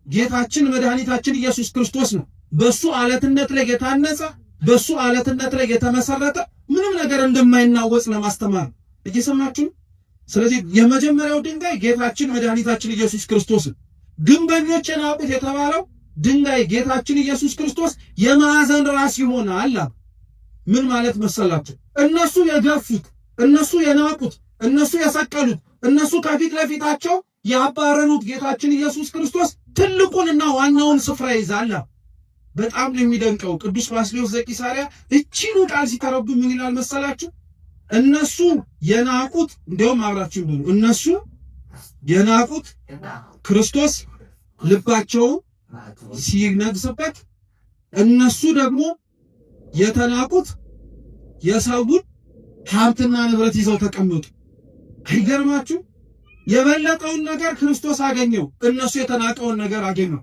ጌታችን መድኃኒታችን ኢየሱስ ክርስቶስ ነው በሱ አለትነት ላይ የታነጸ በሱ አለትነት ላይ የተመሰረተ ምንም ነገር እንደማይናወጽ ለማስተማር እየሰማችሁ። ስለዚህ የመጀመሪያው ድንጋይ ጌታችን መድኃኒታችን ኢየሱስ ክርስቶስ፣ ግንበኞች የናቁት የተባለው ድንጋይ ጌታችን ኢየሱስ ክርስቶስ የማዕዘን ራስ ይሆናል። ምን ማለት መሰላችሁ? እነሱ የገፉት፣ እነሱ የናቁት፣ እነሱ የሰቀሉት፣ እነሱ ከፊት ለፊታቸው ያባረሩት ጌታችን ኢየሱስ ክርስቶስ ትልቁንና ዋናውን ስፍራ ይዛል። በጣም ነው የሚደንቀው። ቅዱስ ባስልዮስ ዘቂሳርያ እቺኑ ቃል ሲተረጉም ምን ይላል መሰላችሁ? እነሱ የናቁት እንደውም አብራችሁ ነው እነሱ የናቁት ክርስቶስ ልባቸው ሲነግስበት፣ እነሱ ደግሞ የተናቁት የሰውን ሀብትና ንብረት ይዘው ተቀመጡ። አይገርማችሁ? የበለጠውን ነገር ክርስቶስ አገኘው፣ እነሱ የተናቀውን ነገር አገኘው።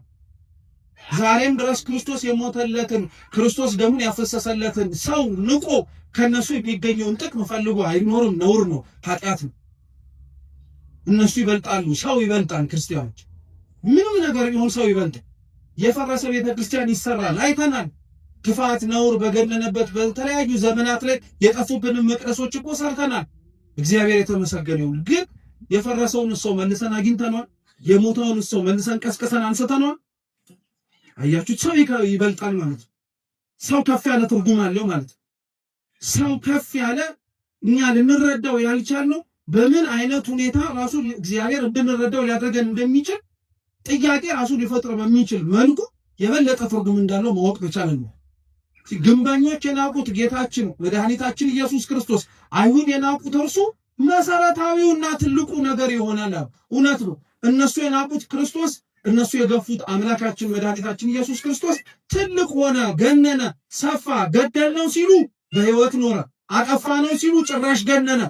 ዛሬም ድረስ ክርስቶስ የሞተለትን ክርስቶስ ደሙን ያፈሰሰለትን ሰው ንቆ ከነሱ የሚገኘውን ጥቅም ፈልጎ አይኖርም። ነውር ነው፣ ኃጢአት ነው። እነሱ ይበልጣሉ፣ ሰው ይበልጣል። ክርስቲያኖች ምንም ነገር ቢሆን ሰው ይበልጣል። የፈረሰ ቤተ ክርስቲያን ይሰራል፣ አይተናል። ክፋት ነውር በገነነበት በተለያዩ ዘመናት ላይ የጠፉብንን መቅደሶች እኮ ሰርተናል። እግዚአብሔር የተመሰገነ ይሁን። ግን የፈረሰውን ሰው መልሰን አግኝተናል። የሞተውን ሰው መልሰን ቀስቅሰን አንስተናል። አያችሁ፣ ሰው ይበልጣል ማለት ነው። ሰው ከፍ ያለ ትርጉም አለው ማለት ነው። ሰው ከፍ ያለ እኛ ልንረዳው ያልቻልነው በምን አይነት ሁኔታ ራሱ እግዚአብሔር እንድንረዳው ሊያደርገን እንደሚችል ጥያቄ ራሱ ሊፈጥር በሚችል መልኩ የበለጠ ትርጉም እንዳለው ማወቅ መቻል ነው። ግንበኞች የናቁት ጌታችን መድኃኒታችን ኢየሱስ ክርስቶስ፣ አይሁድ የናቁት እርሱ መሰረታዊውና ትልቁ ነገር ይሆናል። እውነት ነው። እነሱ የናቁት ክርስቶስ፣ እነሱ የገፉት አምላካችን መድኃኒታችን ኢየሱስ ክርስቶስ ትልቅ ሆነ፣ ገነነ፣ ሰፋ። ገደልነው ሲሉ በሕይወት ኖረ፣ አጠፋነው ሲሉ ጭራሽ ገነነ።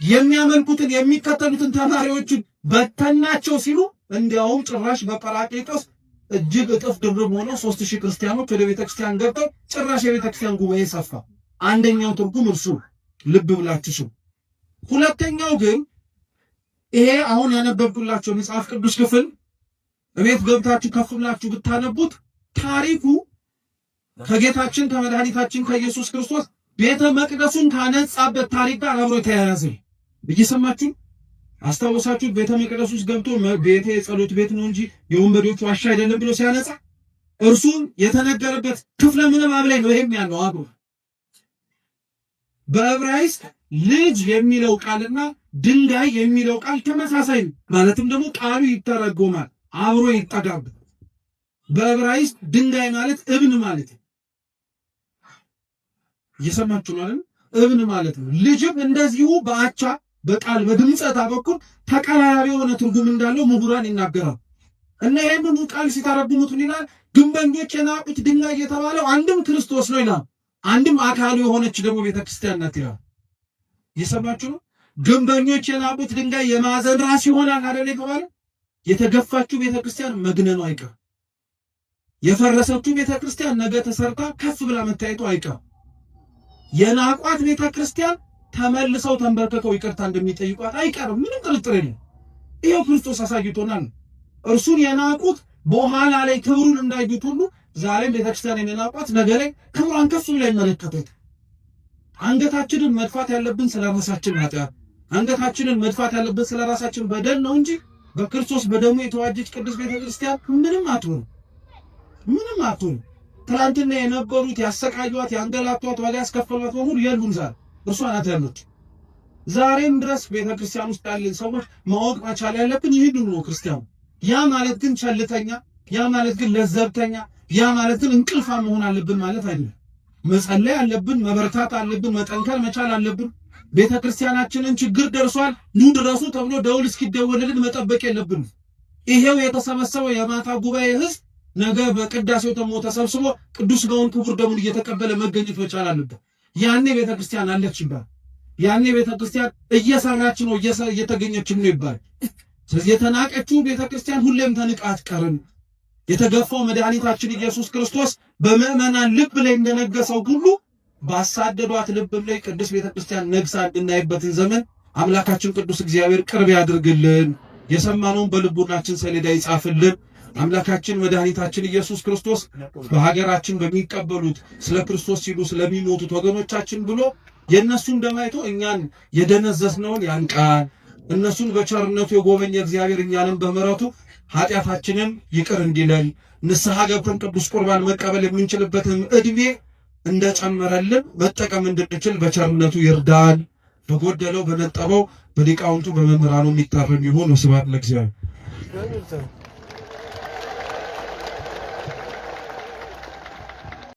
የሚያመልኩትን የሚከተሉትን ተማሪዎችን በተናቸው ሲሉ እንዲያውም ጭራሽ በጰራቅሊጦስ እጅግ እጥፍ ድርብ ሆነው 3000 ክርስቲያኖች ወደ ቤተክርስቲያን ገብተው ጭራሽ የቤተክርስቲያን ጉባኤ ሰፋ። አንደኛው ትርጉም እርሱ ልብ ብላችሁ ስሙ። ሁለተኛው ግን ይሄ አሁን ያነበብኩላችሁ መጽሐፍ ቅዱስ ክፍል እቤት ገብታችሁ ከፍ ብላችሁ ብታነቡት ታሪኩ ከጌታችን ከመድኃኒታችን ከኢየሱስ ክርስቶስ ቤተ መቅደሱን ካነጻበት ታሪክ ጋር አብሮ ተያያዘ። እየሰማችሁ አስታውሳችሁ ቤተ መቅደሱ ውስጥ ገብቶ ቤቴ የጸሎት ቤት ነው እንጂ የወንበዴዎች ዋሻ አይደለም ብሎ ሲያነጻ እርሱም የተነገረበት ክፍለ ምንባብ ላይ ነው ይሄም ያለው አብሮ። በዕብራይስጥ ልጅ የሚለው ቃልና ድንጋይ የሚለው ቃል ተመሳሳይ ነው። ማለትም ደግሞ ቃሉ ይተረጎማል፣ አብሮ ይጠጋብ። በዕብራይስጥ ድንጋይ ማለት እብን ማለት ነው። እየሰማችሁ ነው አይደል? እብን ማለት ነው። ልጅም እንደዚሁ በአቻ በቃል በድምጸታ በኩል ተቀራራቢ የሆነ ትርጉም እንዳለው ምሁራን ይናገራሉ። እና ይሄንን ቃል ሲተረጉሙት ይላል ግንበኞች የናቁት ድንጋይ የተባለው አንድም ክርስቶስ ነው ይላል፣ አንድም አካሉ የሆነች ደግሞ ቤተክርስቲያን ናት ይላል። እየሰማችሁ ነው? ግንበኞች የናቁት ድንጋይ የማዕዘን ራስ ይሆናል አይደል የተባለው። የተገፋችው ቤተክርስቲያን መግነኑ አይቀር። የፈረሰችው ቤተክርስቲያን ነገ ተሰርታ ከፍ ብላ መታየቱ አይቀር። የናቋት ቤተክርስቲያን ተመልሰው ተንበርከከው ይቅርታ እንደሚጠይቋት አይቀርም። ምንም ጥርጥር የለም። ይሄው ክርስቶስ አሳይቶናል። እርሱን የናቁት በኋላ ላይ ክብሩን እንዳይዩት ሁሉ ዛሬም ቤተክርስቲያን የናቋት ነገ ላይ ክብሯን ከፍ ብላ ይመለከቱት። አንገታችንን መድፋት ያለብን ስለ ራሳችን ኃጢአት፣ አንገታችንን መድፋት ያለብን ስለ ራሳችን በደል ነው እንጂ በክርስቶስ በደሙ የተዋጀች ቅዱስ ቤተክርስቲያን ምንም አትሆን፣ ምንም አትሆን። ትናንትና የነበሩት ያሰቃዩት ያንገላቷት ዋጋ ያስከፈሏት በሙሉ የሉም። ዛሬ እርሷ ናት ያለች። ዛሬም ድረስ ቤተክርስቲያን ውስጥ ያለን ሰዎች ማወቅ መቻል ያለብን ይህንን ነው። ክርስቲያኑ ያ ማለት ግን ቸልተኛ፣ ያ ማለት ግን ለዘብተኛ፣ ያ ማለት ግን እንቅልፋ መሆን አለብን ማለት አይደለም። መጸለይ አለብን፣ መበርታት አለብን፣ መጠንከር መቻል አለብን። ቤተክርስቲያናችንን ችግር ደርሷል ኑ ድረሱ ተብሎ ደውል እስኪደወልልን መጠበቅ የለብን። ይሄው የተሰበሰበው የማታ ጉባኤ ህዝብ ነገ በቅዳሴው ተሞ ተሰብስቦ ቅዱስ ሥጋውን ክቡር ደሙን እየተቀበለ መገኘት መቻል አለበት። ያኔ ቤተክርስቲያን አለች ይባል፣ ያኔ ቤተክርስቲያን እየሰራች ነው እየተገኘች ነው ይባል። ስለዚህ የተናቀችው ቤተክርስቲያን ሁሌም ተንቃ አትቀርም። የተገፋው መድኃኒታችን ኢየሱስ ክርስቶስ በምዕመናን ልብ ላይ እንደነገሰው ሁሉ ባሳደዷት ልብ ላይ ቅዱስ ቤተክርስቲያን ነግሳ እንድናይበትን ዘመን አምላካችን ቅዱስ እግዚአብሔር ቅርብ ያድርግልን። የሰማነውን በልቡናችን ሰሌዳ ይጻፍልን። አምላካችን መድኃኒታችን ኢየሱስ ክርስቶስ በሀገራችን በሚቀበሉት ስለ ክርስቶስ ሲሉ ስለሚሞቱት ወገኖቻችን ብሎ የእነሱን ደም አይቶ እኛን የደነዘዝነውን ያንቃል። እነሱን በቸርነቱ የጎበኘ እግዚአብሔር እኛንም በምሕረቱ ኃጢአታችንን ይቅር እንዲለን ንስሐ ገብተን ቅዱስ ቁርባን መቀበል የምንችልበትን ዕድሜ እንደጨመረልን መጠቀም እንድንችል በቸርነቱ ይርዳል። በጎደለው በነጠበው በሊቃውንቱ በመምህራኑ የሚታረም ይሁን። ስብሐት ለእግዚአብሔር።